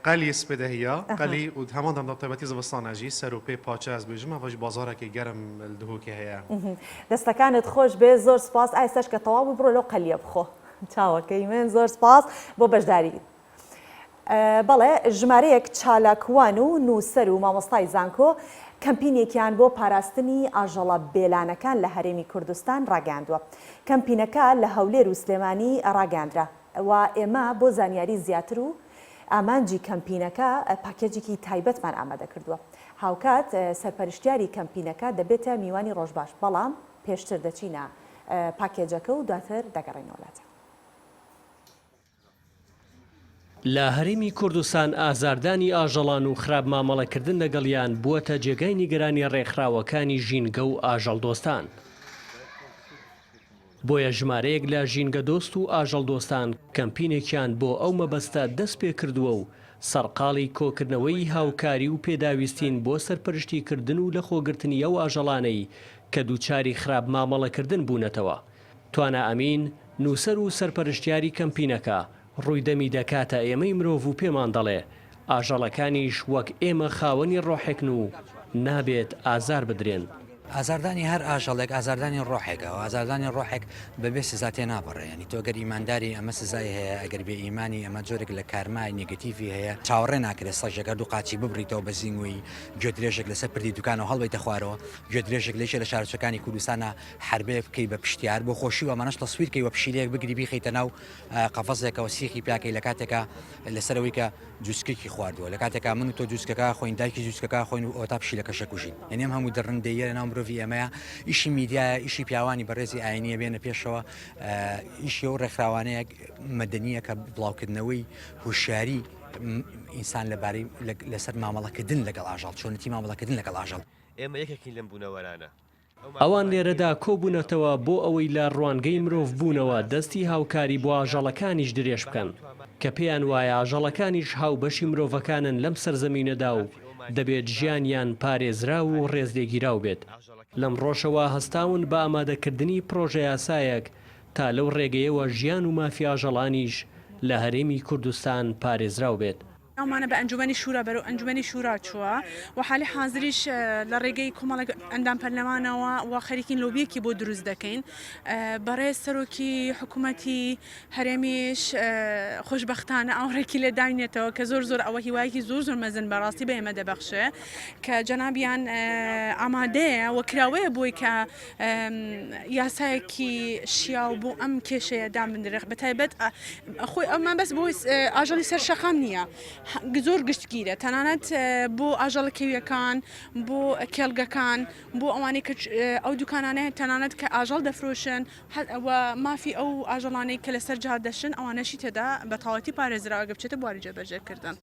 قەلی سپێدە هەیە قەلی و هەمان دەم تایبەتی زەبستانەژی سەر و پێی پاچە ئەس بێژم ئەڤژ بازارێکی گەرم دهۆکی هەیە دەستەکانت خۆش بێ زۆر سپاس ئایسەش کە تەواو بڕۆ لەو قەلیە بخۆ چاوەکەی من زۆر سپاس بۆ بەشداری بەڵێ ژمارەیەک چالاکوان و نووسەر و مامۆستای زانکۆ کەمپینێکیان بۆ پاراستنی ئاژەڵە بێلانەکان لە هەرێمی کوردستان ڕاگەاندووە. کەمپینەکە لە هەولێر و سلێمانی ڕاگەاندرا و ئێمە بۆ زانیاری زیاتر و ئامانجی کەمپینەکە پاکێجێکی تایبەتمان ئامادە کردووە. هاوکات سەرپەرشتیاری کەمپینەکە دەبێتە میوانی ڕۆژباش بەڵام پێشتر دەچینە پاکێجەکە و دواتر دەگەڕێنەوەلاتە. لە هەرێمی کوردستان ئازاردانی ئاژەڵان و خراپ مامەڵەکردن لەگەڵیان بووەتە جێگای نیگەرانی ڕێکخراوەکانی ژینگە و ئاژەڵدۆستان. بۆیە ژمارەیەک لە ژینگە دۆست و ئاژەڵدۆستان کەمپینێکیان بۆ ئەو مەبەستە دەست پێ کردووە و سەرقاڵی کۆکردنەوەی هاوکاری و پێداویستین بۆ سەرپەرشتیکردن و لە خۆگرتنی ئەو ئاژەڵانەی کە دووچاری خراپ مامەڵەکردن بوونەتەوە. توانە ئەمین نووسەر و سەرپەرشتیاری کەمپینەکە ڕوویدەمی دەکاتە ئێمەی مرۆڤ و پێمان دەڵێ ئاژەڵەکانیش وەک ئێمە خاوەنی ڕۆحێکن و نابێت ئازار بدرێن. ئازاردانی هەر ئاژەڵێک ئازاردانی ڕۆحێکە و ئازاردانی ڕۆحێک بەبێ سزا تێ ناپەڕێ ینی تۆ گەر ئیمانداری ئەمە سزای هەیە ئەگەر بێ ئیمانی ئەمە جۆرێک لە کارمای نێگەتیڤی هەیە چاوەڕێ ناکرێت سەژەکە دوو قاچی ببریتەوە بە زیینگوی گوێدرێژێک لەسەر پردی دوکانەوە هەڵبێتە خوارەوە گوێدرێژێک لێشە لە شارچەکانی کوردستانە حربێ بکەی بە پشتیار بۆ خۆشی و ئەمانەش تەسویرکەی وە پشیلەیەک بگری بیخیتە ناو قەفەزێکەوە سیخی پیاکەی لە کاتێکە لەسەرەوەی کە جوسکێکی خواردووە لە کاتێکا من و تۆ جوسکەکە خۆین دایکی جوسکەکە خۆین و ئۆتا پشیلەکەشە کوژین یعنی ئەم هەموو دڕندەیە لە ناو مرۆڤی ئێمەیە ئیشی میدیایە ئیشی پیاوانی بەڕێزی ئاینیە بێنە پێشەوە ئیشی و ڕێکخراوانەیە مەدەنیە کە بڵاوکردنەوەی هوشیاری ئینسان لەبارەی لەسەر مامەڵەکردن لەگەڵ ئاژەڵ چۆنەتی مامەڵەکردن لەگەڵ ئاژەڵ ئێمە یەکێکین لەم بوونەوەرانە. ئەوان لێرەدا کۆبوونەتەوە بۆ ئەوەی لە ڕوانگەی مرۆڤ بوونەوە دەستی هاوکاری بۆ ئاژەڵەکانیش درێژ بکەن کە پێیان وایە ئاژەڵەکانیش هاوبەشی مرۆڤەکانن لەم سەرزەمینەدا و دەبێت ژیانیان پارێزرا و ڕێزلێگیراو بێت. لەم ڕۆژەوە هەستاون بە ئامادەکردنی پرۆژە یاسایەک تا لەو ڕێگەیەوە ژیان و مافی ئاژەڵانیش لە هەرێمی کوردستان پارێزراو بێت. ئەومانە بە ئەنجومەنی شورا بەرەو ئەنجومەنی شورا چووە و حالی حاضریش لە ڕێگەی کۆمەڵێک ئەندام پەرلەمانەوە و خەریکین لۆبیەکی بۆ دروست دەکەین بەڕێز سەرۆکی حکوومەتی هەرێمیش خۆشبەختانە ئاوڕێکی لێ داینێتەوە کە زۆر زۆر ئەوە هیوایەکی زۆر زۆر مەزن بەڕاستی بە ئێمە دەبەخشێ کە جەنابیان ئامادەیە و کراوەیە بۆی کە یاسایەکی شیاو بۆ ئەم کێشەیە دام بندرێت بەتایبەت خۆی ئەومان بەس بۆی ئاژەڵی سەر شەقام نییە زۆر گشتگیرە تەنانەت بۆ ئاژەڵە کەویەکان بۆ کێڵگەکان بۆ ئەوانەی کە ئەو دوکانانەیە تەنانەت کە ئاژەڵ دەفرۆشن مافی ئەو ئاژەڵانەی کە لەسەر جار دەشن ئەوانەشی تێدا بە تەواوەتی پارێزراوە بچێتە بواری جێبەجێکردن.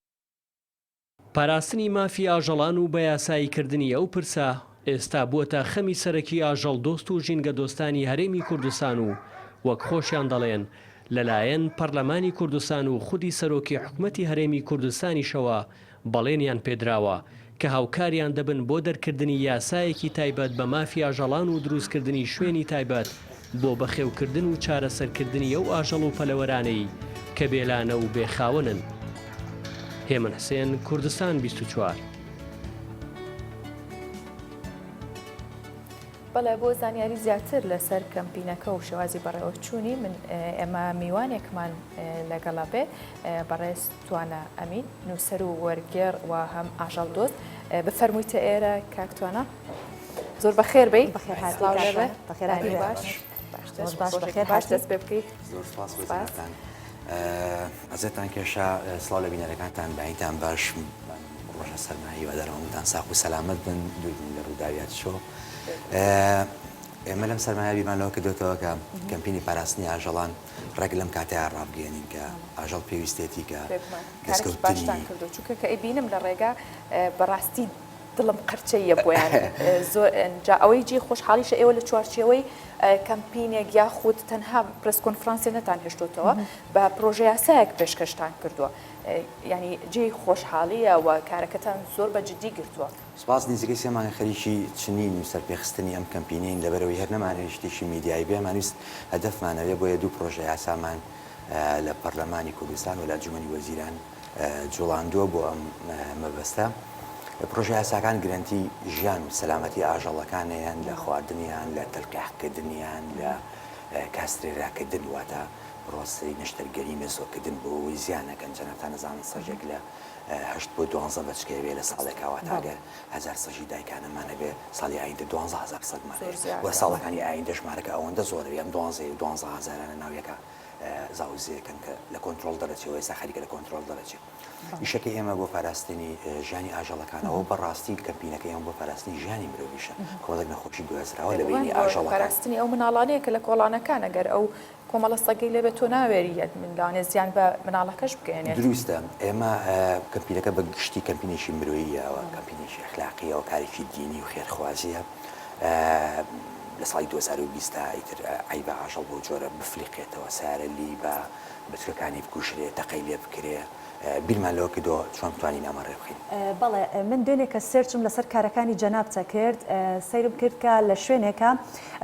پاراستنی مافی ئاژەڵان و بە یاساییکردنی ئەو پرسە ئێستا بووەتە خەمی سەرەکی ئاژەڵ دۆست و ژینگە دۆستانی هەرێمی کوردستان و وەک خۆشیان دەڵێن لەلایەن پەرلەمانی کوردستان و خودی سەرۆکی حکوومەتی هەرێمی کوردستانیشەوە بەڵێنیان پێدراوە کە هاوکاریان دەبن بۆ دەرکردنی یاسایەکی تایبەت بە مافی ئاژەڵان و دروستکردنی شوێنی تایبەت بۆ بەخێوکردن و چارەسەرکردنی ئەو ئاژەڵ و پەلەوەرانەی کە بێلانە و بێخاوەنن. هێمن حسێن، کوردستان 24. بەڵێ بۆ زانیاری زیاتر لەسەر کەمپینەکە و شێوازی بەڕێوەچوونی من ئێمە میوانێکمان لەگەڵا بێ بەڕێز توانە ئەمین نووسەر و وەرگێڕ و هەم ئاژەڵ دۆست بفەرموویتە ئێرە کاکتوانە زۆر بەخێر بێ باش دەست پێ بکەیت. ئەزێتان کێشە سڵاو لە بینەرەکانتان بەعیتان باش ڕۆژە سەرمایی و دەرەوەتان ساق و سەلامەت بن دووربن لە ڕووداویات شۆ. ئێمە لەم سەرمایە بیرمانەوە کردوێتەوە کە کەمپینی پاراستنی ئاژەڵان ڕێک لەم کاتەیە ڕابگەێنین کە ئاژەڵ پێویستێتی کە باشتان کردو چونکە کە ئەبینم لە ڕێگا بەڕاستی دڵم قەرچەیە بۆیان زۆر ئەوەی جێ خۆشحاڵیشە ئێوە لە چوارچێوەی کەمپینێک یاخود تەنها پرس کۆنفرانسێ نەتان هێشتوتەوە بە پرۆژه یاسایەک پێشکەشتان کردووە ینی جێ خۆشحاڵیە و کارەکەتان زۆر بە جدی گرتووە. سپاس نزیکەی سێمانگە خەریکی چنین و سەرپێخستنی ئەم کەمپینین لەبەرەوەی هەر نەمانەوێت شتێکی میدیایی بێ مانویست هەدەفمانەوێ بۆیە دوو پرۆژه یاسامان لە پەرلەمانی کوردستان و لە ئەنجومەنی وەزیران جوڵاندووە بۆ ئەم مەبەستە. پرۆژه یاساکان گرنتی ژیان و سەلامەتی ئاژەڵەکانیان لە خواردنیان لە تەلقیحکردنیان لە کاسترێراکردن واتە ڕۆستی نەشتەرگەری مێزۆکردن بۆ ئەوەی زیانەکەن جەنابتان نەزانن سەرجێک لە 8 بۆ 12 بەچکەوێ لە ساڵێکاوە تاگەر 1000 سەژی دایکانەمانە بێ ساڵی ئایندە 12000 سەدمان وە ساڵەکانی ئایندە ژمارەکە ئەوەندە زۆرە یان 12000 ناویەکە زاوزەیەکەن کە لە کۆنتترۆل دەرەچێەوە ئێستا خەریکە لە کۆنتترۆل دەرەچێت. ئیشەکە ئێمە بۆ پاراستنی ژیانی ئاژەڵەکانەوە بەڕاستی کەمپینەکە ئێمە بۆ پاراستنی ژیانی مرۆڤیشە کۆمەڵێک نەخۆشی گوێزراوە لە بینی ئاژەڵەکان پاراستنی ئەو مناڵانەیە کە لە کۆڵانەکان ئەگەر ئەو کۆمەڵە سەگەی لێبێت تۆ ناوێریت منلاانێ زیان بە مناڵەکەش بگەێنێت. دروستە ئێمە کەمپینەکە بە گشتی کەمپینێکی مرۆییەوە کەمپینێکی ئەخلاقیەوە کارێکی دینی و خێرخوازیە. لە ساڵی 2020 ئیتر عیبە ئاژەڵ بۆ جۆرە بفلیقێتەوە سارە لی بە بچکەکانی بکوشرێت تەقەی لێ بکرێ بیرمان لەوە کردەوە چۆن بتوانین ئەمە ڕێ بخین. بەڵێ من دوێنێک کە سێرچم لەسەر کارەکانی جەنابتە کرد سەیرم کرد کە لە شوێنێکە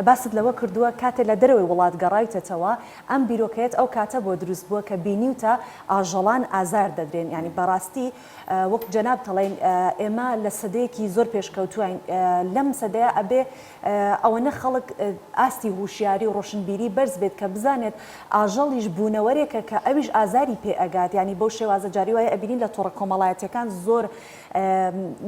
باست لەوە کردووە کاتێک لە دەرەوەی وڵات گەڕایتەوە ئەم بیرۆکەیەت ئەو کاتە بۆ دروست بووە کە بینیوتە ئاژەڵان ئازار دەدرێن ینی بەڕاستی وەک جەناب دەڵێن ئێمە لە سەدەیەکی زۆر پێشکەوتوین لەم سەدەیە ئەبێ ئەوەنە خەڵک ئاستی هوشیاری و ڕۆشنبیری بەرز بێت کە بزانێت ئاژەڵیش بوونەوەرێکە کە ئەویش ئازاری پێ ئەگات ینی بەو شێوازە جاری وایە ئەبینین لە تۆڕە کۆمەڵایەتەکان زۆر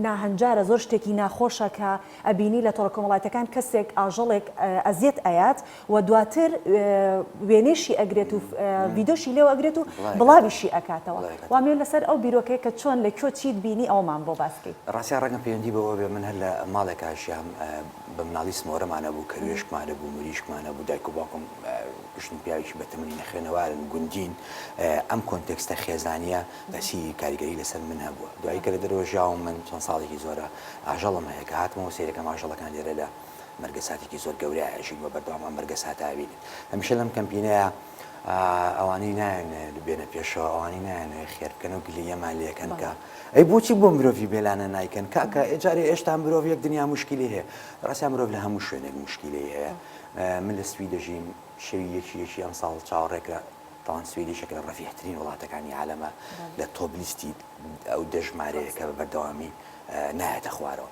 ناهەنجارە زۆر شتێکی ناخۆشە کە ئەبینی لە تۆڕە کۆمەڵایەتەکان کەسێک ئاژەڵێک ئەزیێت ئەیات و دواتر وێنێشی ئەگرێت و ڤیدۆشی لێو ئەگرێت و بڵاویشی ئەکاتەوە وامێن لەسەر ئەو بیرۆکەیە کە چۆن لە کۆ چیت بینی ئەومان بۆ باسکەی ڕاستیان ڕەنگە پەیوەندی بەوە بێ من هەر لە ماڵێکا ژیان بە مناڵی سمۆرەمانە بوو کەروێشکمانە بوو مریشکمانە بوو دایک و باوکم گشتن پیاوێکی بەتەمەنی نەخێنەوارن گوندین ئەم کۆنتێکستە خێزانیە بەسی کاریگەری لەسەر من هەبووە دوایی کە لە دەرەوە ژیاوم من چەند ساڵێکی زۆرە ئاژەڵم هەیە کە هاتمەوە سیرەکەم ئاژەڵەکان لێرە لە مەرگەساتێکی زۆر گەورەیە ئەژین وە بەردەوام مەرگەسات ئاوین هەمیشە لەم کەمپینەیە ئەوانەی نایەنێ بێنە پێشەوە ئەوانەی نایەنێ خێرکەن و گلەیەمان لێکەن کە ئەی بۆچی بۆ مرۆڤی بێلانە نایکەن کاکە ئێجارێ ئێشتا مرۆڤ یەک دنیا مشکلی هەیە ڕاستیان مرۆڤ لە هەموو شوێنێک مشکلی هەیە من لە سوید دەژیم شەوی یەکی ئەم ساڵ چاوەڕێکرا تاوان سویدیشێک لە ڕەفیعترین وڵاتەکانی عالەمە لە تۆپ لیستی ئەو دەژمارەیە کە بە بەردەوامی نایەتە خوارەوە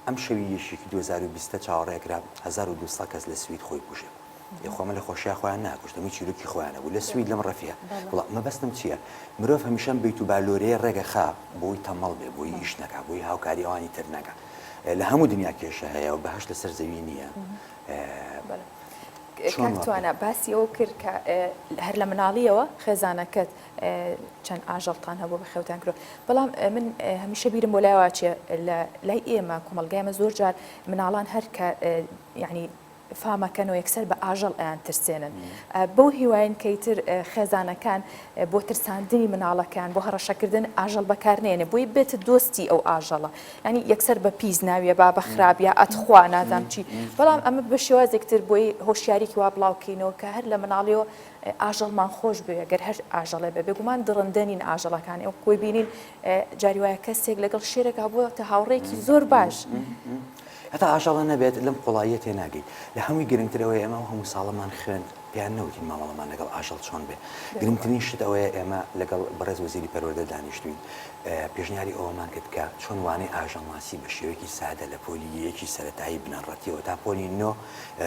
ئەم شەوی یەشێکی 2020 چاوەڕێکرا 1200 کەس لە سوید خۆی کوژێ یخۆمە لە خۆشییا خۆیان ناکوشتەمی چیرۆکی خۆیانە بوو لە سوید لەم ڕەفیە وڵات مەبەستم چییە مرۆڤ هەمیشەم بیت و بالۆرەیە ڕێگە خا بۆی تەمەڵ بێ بۆی ئیش نەکا بۆی هاوکاری ئەوانی تر نەکا لە هەموو دنیا کێشە هەیە و بەهەش لەسەر زەوی نییە کاکتوانە باسی ئەو کرد کە هەر لە مناڵیەوە خێزانەکەت چەند ئاژەڵتان هەبوو بە خێوتان کرۆ بەڵام من هەمیشە بیرم بۆ لایواچێ لای ئێمە کۆمەلگای ئێمە زۆر جار مناڵان هەر کە یعنی فامەکەن و یەکسەر بە ئاژەڵ ئەیان ترسێنن بەو هیواین کەیتر خێزانەکان بۆ ترساندنی مناڵەکان بۆ هەڕەشەکردن ئاژەڵ بەکارنێنێ بۆی بێتە دۆستی ئەو ئاژەڵە ینی یەکسەر بە پیس ناویە با بە خراپە ئەتخوا نازام چی بەڵام ئەمە بە شێوازێکتر بۆی هۆشیارێکی وا بڵاوکەینەوە کە هەر لە مناڵیەوە ئاژەڵمان خۆش بێ گەر هەر ئاژەڵێ بێ بێگومان دڕندەنین ئاژەڵەکان ئەو کۆی بینین جاری وایە کەسێک لەگەڵ شێرێکا بووە تا هاوڕێکی زۆر باش هەتا ئاژەڵە نەبێت لەم قوڵاییە تێناگەیت لە هەمووی گرنگترەوەی ئێمە هەموو ساڵەمان خوێن پێیان نەوتین مامەڵەمان لەگەڵ ئاژەڵ چۆن بێ گرنگترین شت ئەوەیە ئێمە لەگەڵ بەڕێز وەزیری پەروەردە دانیشتوین پێشنیاری ئەوەمان کرد کە چۆن وانەی ئاژەڵناسی بە شێوەیەکی سادە لە پۆلیەکی سەرەتایی بنەڕەتیەوە تا پۆلی نۆ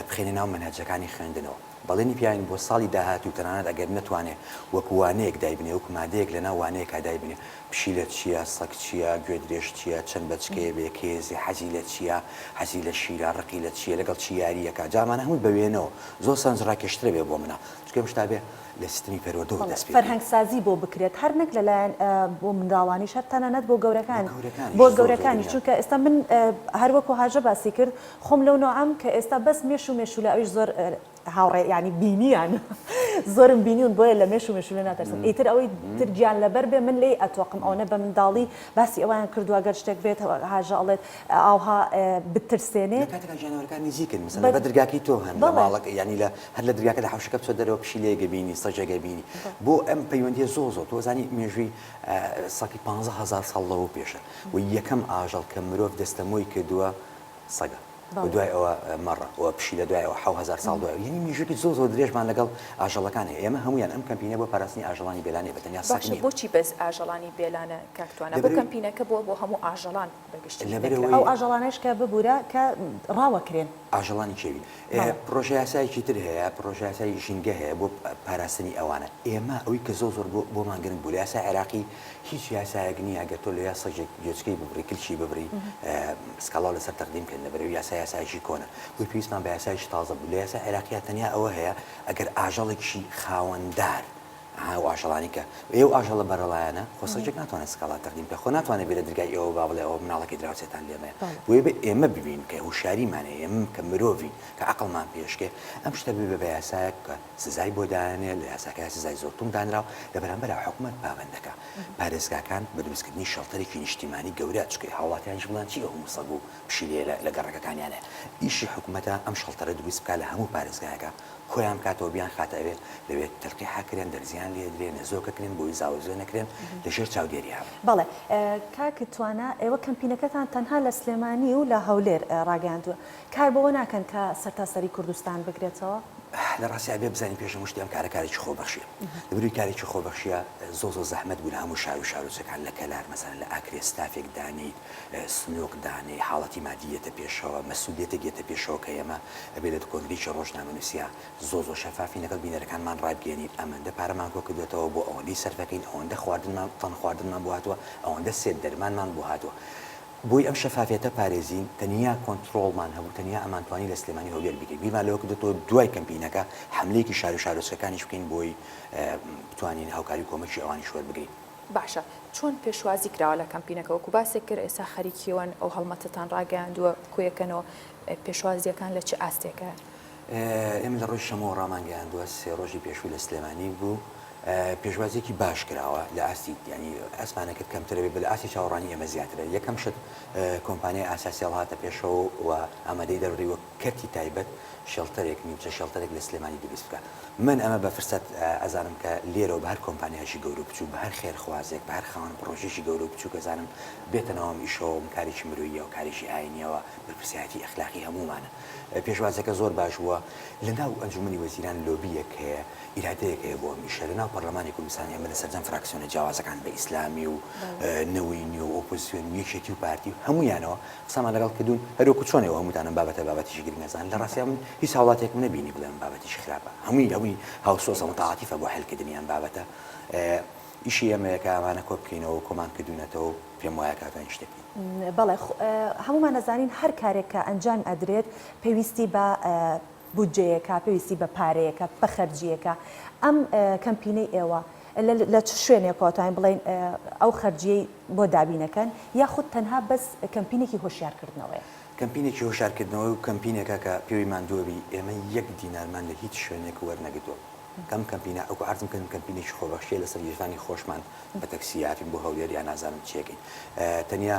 بخێنە ناو مەنهەجەکانی خوێندنەوە بەڵێنی پیاین بۆ ساڵی داهاتوو تەنانەت ئەگەر نەتوانێت وەکو وانەیەک دایبنێ وەکو مادەیەک لەناو وانەیەکا دایبنێ پشیلە چییە سەگ چییە گوێ درێژ چییە چەند بەچکەیە بێ کێزی حەزی لە چییە حەزی لە شیرە ڕقی لە چییە لەگەڵ چی یاریەکە جامان هەمووی بەوێنەوە زۆر سەنجڕاکێشترە بێ بۆ منە چکە شتا بێ لە سیستمی پەروەردەوە دەست پێ فەرهەنگسازی بۆ بکرێت هەر نەک لەلایەن بۆ منداڵانی شەر تەنانەت بۆ گەورەکانی بۆ گەورەکانی چونکە ئێستا من هەر وەکو هاژە باسی کرد خۆم لەو نوعام کە ئێستا بەس مێش و مێشولە ئەویش زۆر هاوڕێ ینی بینیان زۆرم بینیون بۆیە لە مێش و مێشولە ناترسم ئیتر ئەوەی ترگیان لەبەر بێ من لێ ئەتوەقم ئەوە بە منداڵی باسی ئەویان کردووە گەر شتێک بێت هاژە ئەڵێت ئاوها بترسێنێ ژانەوەەکان نزیکن مثلا بە دەرگاکی تۆ هەن ماڵک ینی لە هەر لە دەرگاکە لە حوشەکە بچۆ دەرەوە پشیلەیەگە بینی سەجەگە بینی بۆ ئەم پەیوەندیە زۆ تۆزانی مێژووی ساکی 15,000 ساڵ لەوە پێشە و یەکەم ئاژەڵ کە مرۆڤ دەستەمۆی کردووە سەگە دوای ئەوە مەڕە و پشیلە دوایەوە 1000 ساڵ دوای یعنی میژێکی زۆر درێژمان لەگەڵ ئاژەڵەکانی ئێمە هەمویان ئەم کەمپینە بۆ پاراستنی ئاژەڵانی بێلانێ بەتەنیا باشە بۆچی بەس ئاژەڵانی بێلانە کاکتوانە بۆ کەمپینەکە بۆ هەموو ئاژەڵان بەگشتی ئەو ئاژەڵانەش کە ببوورە کە ڕاوەکرێن ئاژەڵانی چێوی پرۆژه یاسایەکی تر هەیە پرۆژه یاسای ژینگە هەیە بۆ پاراستنی ئەوانە ئێمە ئەوەی کە زۆر بۆمان گرنگ بوو لە یاسای عێراقی هیچ یاسایەک نییە ئەگەر تۆ لە یاسەجێک گوێچکەی ببڕی کلچی ببڕی سکاڵاو لەسەر تەقدیم کردن لەبەرەوەی یاسایشی کۆنە بۆی پێویستمان بە یاسایشی تازە بوو لە یاسای عێراقیە تەنیا ئەوە هەیە ئەگەر ئاژەڵێکی خاوەنددار ئاژەڵانی کە ئێوە ئاژەڵە بەرەڵایەنە خۆسەجێک ناتوانێت سکاڵات تەقدیم کە خۆ ناتوانێت بێت لە دەرگای ئێوە با بڵێ ئەوە مناڵەکەی دراوسێتان لێمەیە بۆیە بێ ئێمە ببین کە هوشیاریمانێ ئێمە کە مرۆڤین کە عەقڵمان پێشکێ ئەم شتە بێ بە یاسایەک کە سزای بۆ دانێ لە یاساکە سزای زۆرتون دانراوە لە بەرامبەر حکومەت پابەندەکە پارێزگاکان بە دروستکردنی شەڵتەرێکی نیشتیمانی گەورە چکەی هاوڵاتیانش بڵان چی ئەو سەگ و پشیلێ لە گەڕەکەکانیانە ئیشی حکومەتە ئەم شەڵتەرە دروست بکات لە هەموو پارێزگایەکە خۆیان کاتەوە بیان خاتەوێ لەوێت تەلقیحاکرێن دەرزیان لێ درێن نەزۆکەکرێن بۆی زاوزۆ نەکرێن لەژێر چاودێریان بەڵێ کاک توانە ئێوە کەمپینەکەتان تەنها لە سلێمانی و لە هەولێر ڕاگەاندووە کار بەوە ناکەن کە سەرتاسەری کوردستان بگرێتەوە لە ڕاستی بێ بزانین پێشم شتیان کارێکی خۆبەخشیە لەبەروی کارێکی خۆبەخشیە زۆر زەحمەت بوو لە هەموو شار و شارۆچەکان لە کەلار مەسەن لە ئاکرێ ستافێک دانیت سنووک دانێ حاڵەتی مادیەتە پێشەوە مەسئولیەتە گێتە پێشەوە کە ئێمە ئەبێ لە کۆنگریکی ڕۆژنامەنووسیا زۆر شەفافی لەگەڵ بینەرەکانمان ڕابگەێنیت ئەمەندە پارەمان کۆ کردوێتەوە بۆ ئەوەندەی سەرفەکەین ئەوەندە خواردنمان تەن خواردنمان بۆ هاتووە ئەوەندە سێت دەرمانمان بۆ هاتووە بۆی ئەم شەفافیەتە پارێزین تەنیا کۆنتترۆڵمان هەبوو تەنیا ئەمانتوانی لە سلێمانی هەولێر بکەین بیرمان لەوە کردێتەوە دوای کەمپینەکە حملەیەکی شار و شارۆچکەکانیش بکەین بۆی بتوانین هاوکاری کۆمەکی ئەوانی شوەر بگەین باشە چۆن پێشوازی کراوە لە کەمپینەکە وەکو باسێک کرد ئێستا خەریکیەوەن ئەو هەڵمەتتان ڕاگەاندووە کۆیەکەنەوە پێشوازیەکان لە چه ئاستێکە ئێمە لە ڕۆژ شەمەوە ڕامانگەیاندووە سێ ڕۆژی پێشووی لە سلێمانی بوو پێشوازێکی باش کراوە لە ئاستی ینی ئەسمانەکەت کەمترەوێت بە لە ئاسی چاوەڕانی ئێمە زیاترە یەکەم شت کۆمپانیای ئاساسیال هاتە پێشەوە و ئامادەی دەڕیوە کەرتی تایبەت شەڵتەرێک نیمچە شەڵتەرێک لە سلێمانی دروست بکە من ئەمە بە فرسەت ئەزانم کە لێرەوە بە هەر کۆمپانیایشی گەورە بچوو بە هەر خێرخوازێک بە هەر خاوەن پرۆژێکی گەورە بچوو کەزانم بێتەنەوەم ئیشەوە کارێکی مرۆییە و کارێکی ئاینیەوە بەرپرسیاتی ئەخلاقی هەمومانە پێشوازەکە زۆر باش بووە لە ناو ئەنجومنی وەزیران لۆبیەک هەیە ئیرادەیەک هەیە بۆ میشە لە ناو پەرلەمانی کوردستانی ئەمە لە سەرجەم فراکسیۆنە جیاوازەکان بە ئیسلامی و نەوەینی و ئۆپۆزیسیۆن یەکێتی و پارتی و هەمویانەوە قسەمان لەگەڵ کردوون هەروەکو چۆنەوە هەمووتانم بابەتیشی گرنگ نەزان لە ڕاستیان من هیچ هاوڵاتێکم نەبینی بڵێم بابەتیشی خراپە هەمووی هاوسۆسە متعاتیفە بۆ هەلکردنیان بابەتە ئیشی ئەمەیەکە ئەمانە کۆ بکەینەوە کۆمان کردوونەتەوە پێم وایە کاتوان شتێکی بەڵێ هەمومان نەزانین هەر کارێک کە ئەنجام ئەدرێت پێویستی بە بودجەیەکە پێویستی بە پارەیەکە بە خەرجیەکە ئەم کەمپینەی ئێوە لە چ شوێنێکەوەتوانین بڵێن ئەو خەرجیەی بۆ دابینەکەن یاخود تەنها بەس کەمپینێکی هۆشیارکردنەوەیە کەمپینێکی هۆشارکردنەوە و کەمپینێکە کە پێوی ماندووەبی ئێمە 1 دینارمان لە هیچ شوێنێک وەرنەگرتووە کەم کەمپینە ئەو عرضم کردن کەمپینێکی خۆبەخشیە لەسەر یێژانی خۆشمان بە تەکسیاتین بۆ هەولێر یان نازانم چیەکەین تەنیا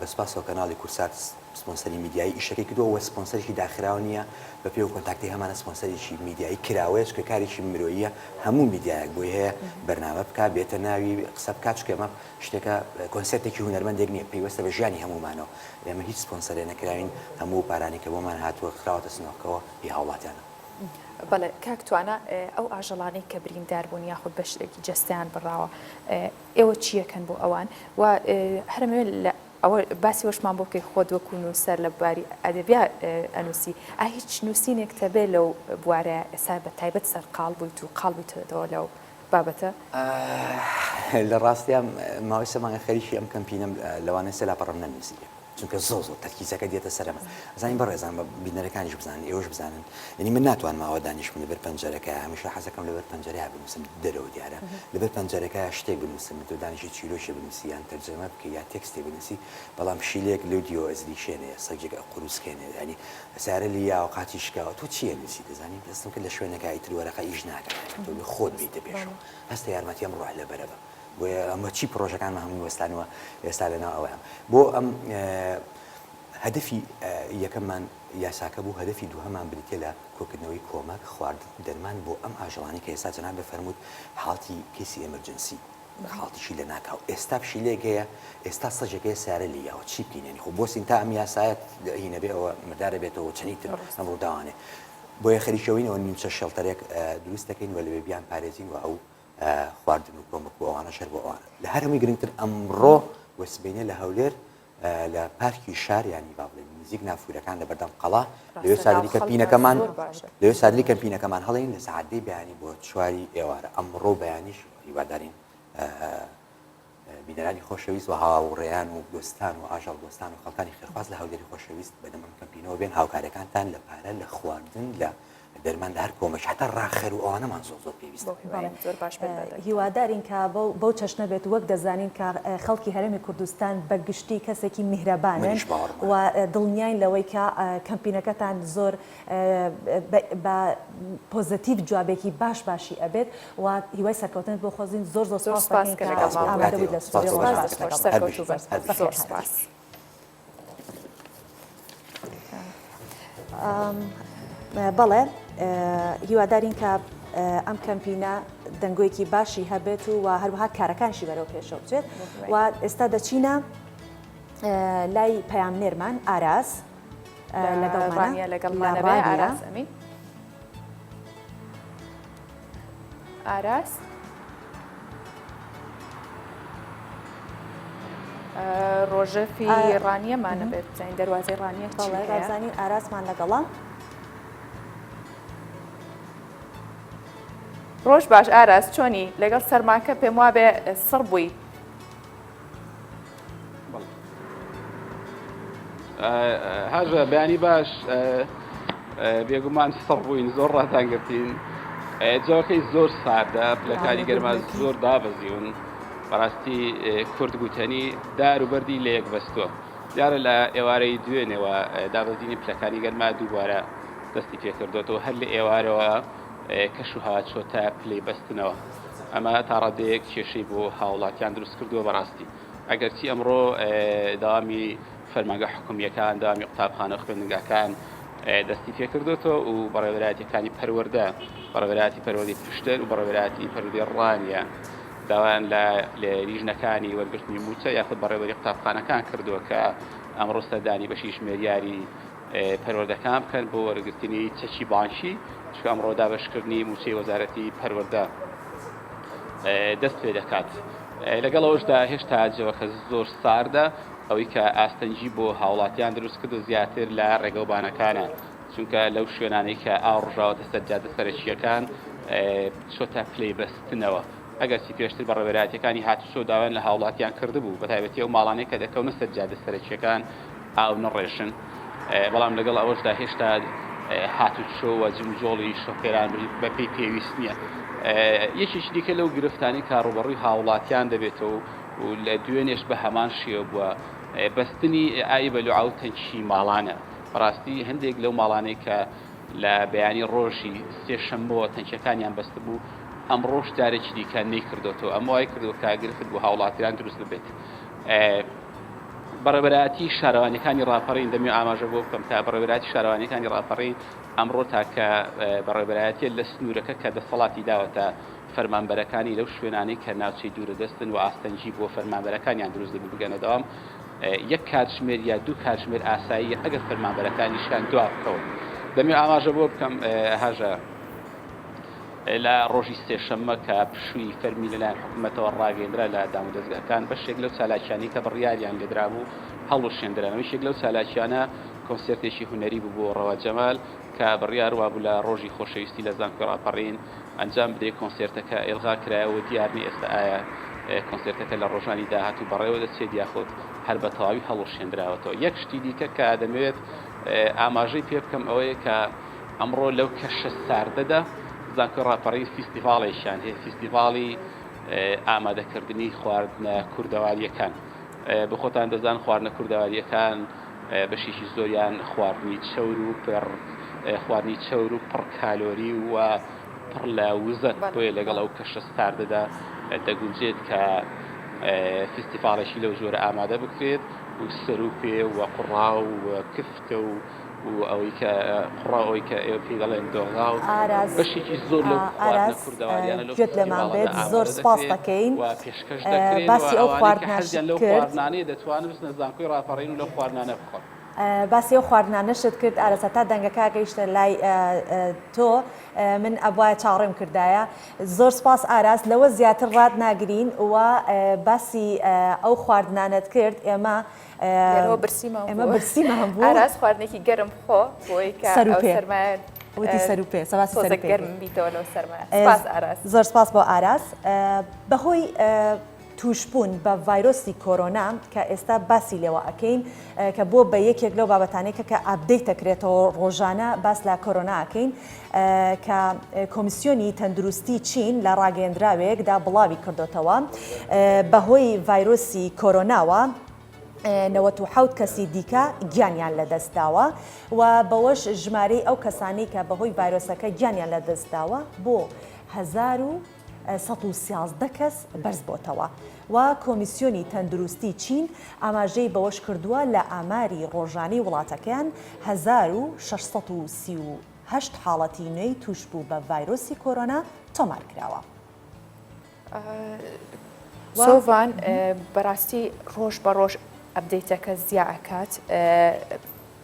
بەسپاسەوە کەناڵی کورسات سپۆنسەری میدیایی ئیشەکەی کردووە و سپۆنسەرێکی داخراوە نییە بە پێ و کۆنتاکتی هەمانە سپۆنسەرێکی میدیایی کراوەیە کە کارێکی مرۆییە هەموو میدیایەک بۆی هەیە بەرنامە بکات بێتە ناوی قسە بکات چکە ئەمە شتێکە کۆنسێرتێکی هونەرمەندێک نییە پێیوەستە بە ژیانی هەمومانەوە ئێمە هیچ سپۆنسەرێ نەکراوین هەموو پارانی کە بۆمان هاتووە خراوەتە سنۆکەوە هی هاوڵاتیانە بەڵێ کاکتوانە ئەو ئاژەڵانەی کە بریندار بوون یاخود بەشێکی جەستیان بڕاوە ئێوە چیەکەن بۆ ئەوان و هەرمەوێت لە ئەوە باسی وەشمان بۆ بکەی خۆت وەکو نووسەر لە بواری ئەدەبیات ئەنووسی هیچ نووسینێک تەبێ لەو بوارە ئێستا بە تایبەت سەر قاڵ بوویت و قاڵ بوویتەوە لەو بابەتە لە ڕاستیان ماوەی سەمانگە خەریکی ئەم کەمپینەم لەوانەیە سێ لاپەڕم نەنووسیە چونکە زۆر تەرکیزەکە دێتە سەرمە ئەزانین بەڕێزان بە بینەرەکانیش بزانن ئێوەش بزانن یعنی من ناتوان ماوە دانیشتم لەبەر پەنجەرەکە هەمیشە حەزەکەم لەبەر پەنجەرەیە بنووسم دەرەوە دیارە لەبەر پەنجەرەکە شتێک بنووسم تۆ دانیشی چیرۆشی بنووسی یان تەرجەمە بکە یا تێکستی بنووسی بەڵام پشیلێک لەو دیۆ ئەزلی شوێنەیە سەگێک قوروسکێنێ ینی سارە لی یاوقاتی شکاوە تۆ چیە نووسی دەزانی دەستم کرد لە شوێنەکە ئیتر وەرەقە ئیش ناکەن تۆ خۆت بیتە پێشەوە هەستە یارمەتیم ڕۆح لەبەرەوە بۆیە ئەمە چی پرۆژەکانمە هەموو وەستانەوە ئێستا لەناو ئەوەیان بۆ ئەم هەدەفی یەکەممان یاساکە بوو هەدەفی دووهەمان بریتە لە کۆکردنەوەی کۆمەک خواردن دەرمان بۆ ئەم ئاژەڵانی کە ئێستا جەناب بفەرمووت حاڵتی کەسی ئەمەرجەنسی حاڵتیشی لە ناکاو ئێستا پشیلێک هەیە ئێستا سەجێکەیە سارە لیاوە چی بکەینێنی خۆ بۆ سین تا ئەم یاسایەت هینە بێ ئەوە مردارە بێتەوە چەنی تر ئەم ڕووداوانێ بۆیە خەریکەوەینەوە نیمچە شەڵتەرێک دروست دەکەین و لەوێ بیان پارێزین و ئەو خواردن و کۆمەک بۆ ئەوانە شەر بۆ ئەوانە لە هەرمی گرنگتر ئەمڕۆ وەسبینە لە هەولێر لە پارکی شار ینی با بڵێن نزیک نافورەکان لە بەردەم قەڵا لەوێ سادری کەمپینەکەمان لەوێ سادری کەمپینەکەمان هەڵین لە سعادەی بەیانی بۆ چواری ئێوارە ئەمڕۆ بەیانیش هیوادارین بینەرانی خۆشەویست و هاوڕێیان و دۆستان و ئاژەڵ دۆستان و خەڵکانی خێرخواز لە هەولێری خۆشەویست بەدەم ئەم کەمپینەوە بێن هاوکارەکانتان لە پارە لە خواردن لە دەرمان لە هەر کۆمەش حتا ڕاخێر و ئەوانەمان زۆر پێویستە هیوادارین کە بەو چەشنە بێت وەک دەزانین کە خەڵکی هەرێمی کوردستان بەگشتی کەسێکی میهرەبانن و دڵنیاین لەوەی کە کەمپینەکەتان زۆر بە پۆزتیڤ جوابێکی باشی ئەبێت و هیوای سەرکەوتن بۆ خۆزین زۆر سپاس ئامادە بوویت لە سپاس. بەڵێ هیوادارین کە ئەم کەمپینە دەنگۆیەکی باشی هەبێت و هەروەها کارەکانشی بەرەو پێشەوە بچێت و ئێستا دەچینە لای پەیامنێرمان ئاراس لەگەڵمانە ئاراس ئەمین ئاراس ڕۆژەفی ڕانیەمانە بێت بزانین دەواازەی ڕانیە بەڵێ ئاراسمان لەگەڵا ڕۆژ باش ئاراس چۆنی لەگەڵ سەرماکە پێم وا بێ سڕ بووی هاژە بەیانی باش بێگومان سڕ بووین زۆر ڕاتانگرتین جەوەکەی زۆر ساردە پلەکانی گەرما زۆر دابەزیون بەڕاستی کورد گوتەنی دار و بەردی لە یەک بەستووە دیارە لە ئێوارەی دوێنێەوە دابەزینی پلەکانی گەرما دووبارە دەستی پێکردوێتەوە هەر لە ئێوارەوە کەش و هات چۆتە پلەی بەستنەوە ئەمە تا ڕادەیەک کێشەی بۆ هاوڵاتیان دروست کردووە بەڕاستی ئەگەرچی ئەمڕۆ داوامی فەرمانگە حکومیەکان داوامی قوتابخانە خوێندنگاکان دەستی پێکردوێتەوە و بەڕێوەبەرایەتیەکانی پەروەردە بەڕێوەبەرایەتی پەروەردی پشتر و بەڕێوەبەرایەتی پەروەردی ڕانیە داوایان لە ریژنەکانی وەرگرتنی موچە یاخود بەڕێوەبەری قوتابخانەکان کردووە کە ئەمڕۆ سەردانی بەشی ژمێریاری پەروەردەکان بکەن بۆ وەرگرتنی چەکی بانشی چکە ئەمڕۆ دابەشکردنی موچەی وەزارەتی پەروەردە دەست پێ دەکات لەگەڵ ئەوەشدا هێشتا جەوەکە زۆر ساردە ئەوەی کە ئاستەنجی بۆ هاوڵاتیان دروست کرد و زیاتر لە ڕێگەوبانەکانە چونکە لەو شوێنانەی کە ئاو ڕژاوەتە سەرجادە سەرەکیەکان چۆتە پلەی بەستنەوە ئەگەرچی پێشتر بەڕێوەبەرایەتیەکانی هاتوچۆ داوایان لە هاوڵاتیان کردبوو بەتایبەتی ئەو ماڵانەی کە دەکەونە سەرجادە سەرەکیەکان ئاو نەڕێشن بەڵام لەگەڵ ئەوەشدا هێشتا هاتوچۆ و جمجۆڵی شۆفێران بەپێی پێویست نییە یەکێکی دیکە لەو گرفتانی کاڕوبەڕووی هاوڵاتیان دەبێتەوە و لە دوێنێش بە هەمان شێوە بووە بەستنی ئایبە لە ئاو تەنچی ماڵانە بەڕاستی هەندێک لەو ماڵانەی کە لە بەیانی ڕۆژی سێشەمبەوە تەنچەکانیان بەستە بوو ئەمڕۆ شتارێکی دیکە نەیکردوەوە ئەمە وای کردووە کاگرفت بۆ هاوڵاتیان دروست بێت بەڕێوەبەراتی شارەوانیەکانی ڕاپەڕین دەمی ئاماژە بۆ بکەم تا بەڕێوەبەراتی شارەوانیەکانی ڕاپەڕین ئەمڕۆ تاکە بەڕێوەبەرایەتیە لە سنوورەکە کە دەسەڵاتی داوەتە فەرمانبەرەکانی لەو شوێنانەی کە ناوچەی دوورە دەستن و ئاستەنجی بۆ فەرمانبەرەکانیان دروست دەبێت بگەنە دەوام یەک کاتژمێر یا دوو کاتژمێر ئاسایی ئەگەر فەرمانبەرەکانیشیان دوا بکەون دەمی ئاماژە بۆ بکەم هەژە لە ڕۆژی سێشەممە کە پشووی فەرمی لەلایەن حکوومەتەوە ڕاگەندرا لە دام و دەستگاکان بەشێک لەو چالاکیانی کە بڕیاریان لێدرا بوو هەڵ و شێندرانەوەیشێک لەو چالاکیانە کۆنسرتێکی هوەری بوو بۆ ڕەوا جەمال کە بڕیار وا بوو لە ڕۆژی خۆشەویستی لە زانکۆی ڕاپەڕین ئەنجام بدەیت کۆنسرتەکە ئێلغا کرایەوە دیارنی ئێستا ئایا کۆنسرتەکە لە ڕۆژانی داهاتوو بەڕێوە دەچێت یاخود هەر بە تەواوی هەڵ و شێندراوەتەوە یەک شتی دیکە کە دەمەوێت ئاماژەی پێ بکەم ئەوەیە کە ئەمڕۆ لەو کەشە ساردەدا زانکۆی ڕاپەڕین فیستیڤاڵێکیان هەیە فیستیڤاڵی ئامادەکردنی خواردنە کوردەواریەکان بخۆتان دەزان خواردنە کوردەواریەکان بەشێکی زۆریان خواردنی چەور و پڕ خواردنی چەور و پڕ کالۆری و پڕ لە وزەت بۆیە لەگەڵ ئەو کەشە ساردەدا دەگونجێت کە فیستیڤاڵێکی لەو زۆرە ئامادە بکرێت و سەر و پێ و قوڕا و کفتە و ئەوەی کە قوڕاەوەی کە ئێوە پێی دەڵێن دۆغا و بەشێکی زۆر لەو خواردنە کوردەواریانە لەو گوێت لەمان بێت زۆر سپاس دەکەین و پێشکەش دەکرێن باسی ئەو خواردنەشیان لەو خواردنانەیە دەتوانن بچنە زانکۆی ڕاپەڕین و لەو خواردنانە بخۆن باسی ئەو خواردنانەشت کرد ئارەسە تا دەنگەکە گەیشتە لای تۆ من ئەوایە چاڕێم کردایە زۆر سپاس ئاراس لەوە زیاتر ڕات ناگرین و باسی ئەو خواردنانت کرد ئێمە ئێمە برسیمان بوو ئاراس خواردنێکی گەرم خۆ بۆی کە سەرمایە وتی سەر و پێ سەباسی سەر و پێ گەرم بیتەوە لەو سەرمایە سپاس ئاراس زۆر سپاس بۆ ئاراس بەهۆی توشبوون بە ڤایرۆسی کۆرۆنا کە ئێستا باسی لێوە ئەەکەین کە بۆ بە یەکێک لەو بابەتانەیە کە ئابدەیت دەکرێتەوە ڕۆژانە باس لە کۆرۆنا ئەەکەین کە کۆمیسیۆنی تەندروستی چین لە ڕاگەیەندراوێکدا بڵاوی کردوتەوە بەهۆی ڤایرۆسی کۆرۆناوە 97 کەسی دیکە گیانیان لەدەستداوە و بەوەش ژمارەی ئەو کەسانی کە بەهۆی ڤایرۆسەکە گیانیان لەدەستداوە بۆ 1113 کەس بەرز بۆتەوە و کۆمیسیۆنی تەندروستی چین ئاماژەی بەوەش کردووە لە ئاماری ڕۆژانەی وڵاتەکەیان 1638 حاڵەتی نوێی توشبوو بە ڤایرۆسی کۆرۆنا تۆمار کراوە. سۆڤان بەڕاستی ڕۆژ بە ڕۆژ ئەبدەیتەکە زیاکات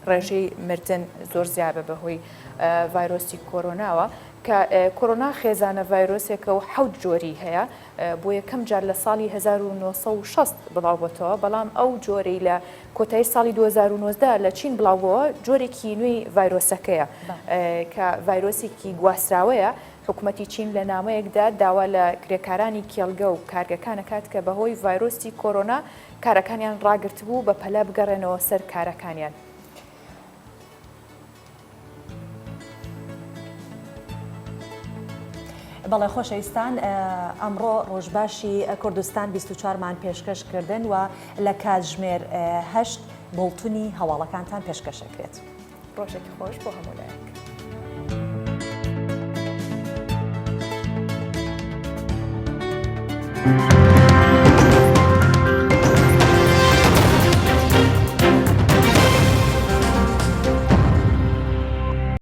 ڕێژەی مردن زۆر زیابە بەهۆی ڤایرۆسی کۆرۆناوە کە کۆرۆنا خێزانە ڤایرۆسێکە و حەوت جۆری هەیە بۆ یەکەم جار لە ساڵی 1960 بڵاوبەتەوە بەڵام ئەو جۆرەی لە کۆتایی ساڵی 2019 لە چین بڵاوبەوە جۆرێکی نوێی ڤایرۆسەکەیە کە ڤایرۆسێکی گواستراوەیە حکوومەتی چین لە نامەیەکدا داوا لە کرێکارانی کێڵگە و کارگەکانەکات کە بەهۆی ڤایرۆسی کۆرۆنا کارەکانیان ڕاگرت بوو بە پەلا بگەڕێنەوە سەر کارەکانیان. بەڵێ خۆشەویستان ئەمڕۆ ڕۆژباشی کوردستان 24مان پێشکەش کردن و لە کاتژمێر 8 بڵتونی هەواڵەکانتان پێشکەشەکرێت. ڕۆژێکی خۆش بۆ هەموو لایەک.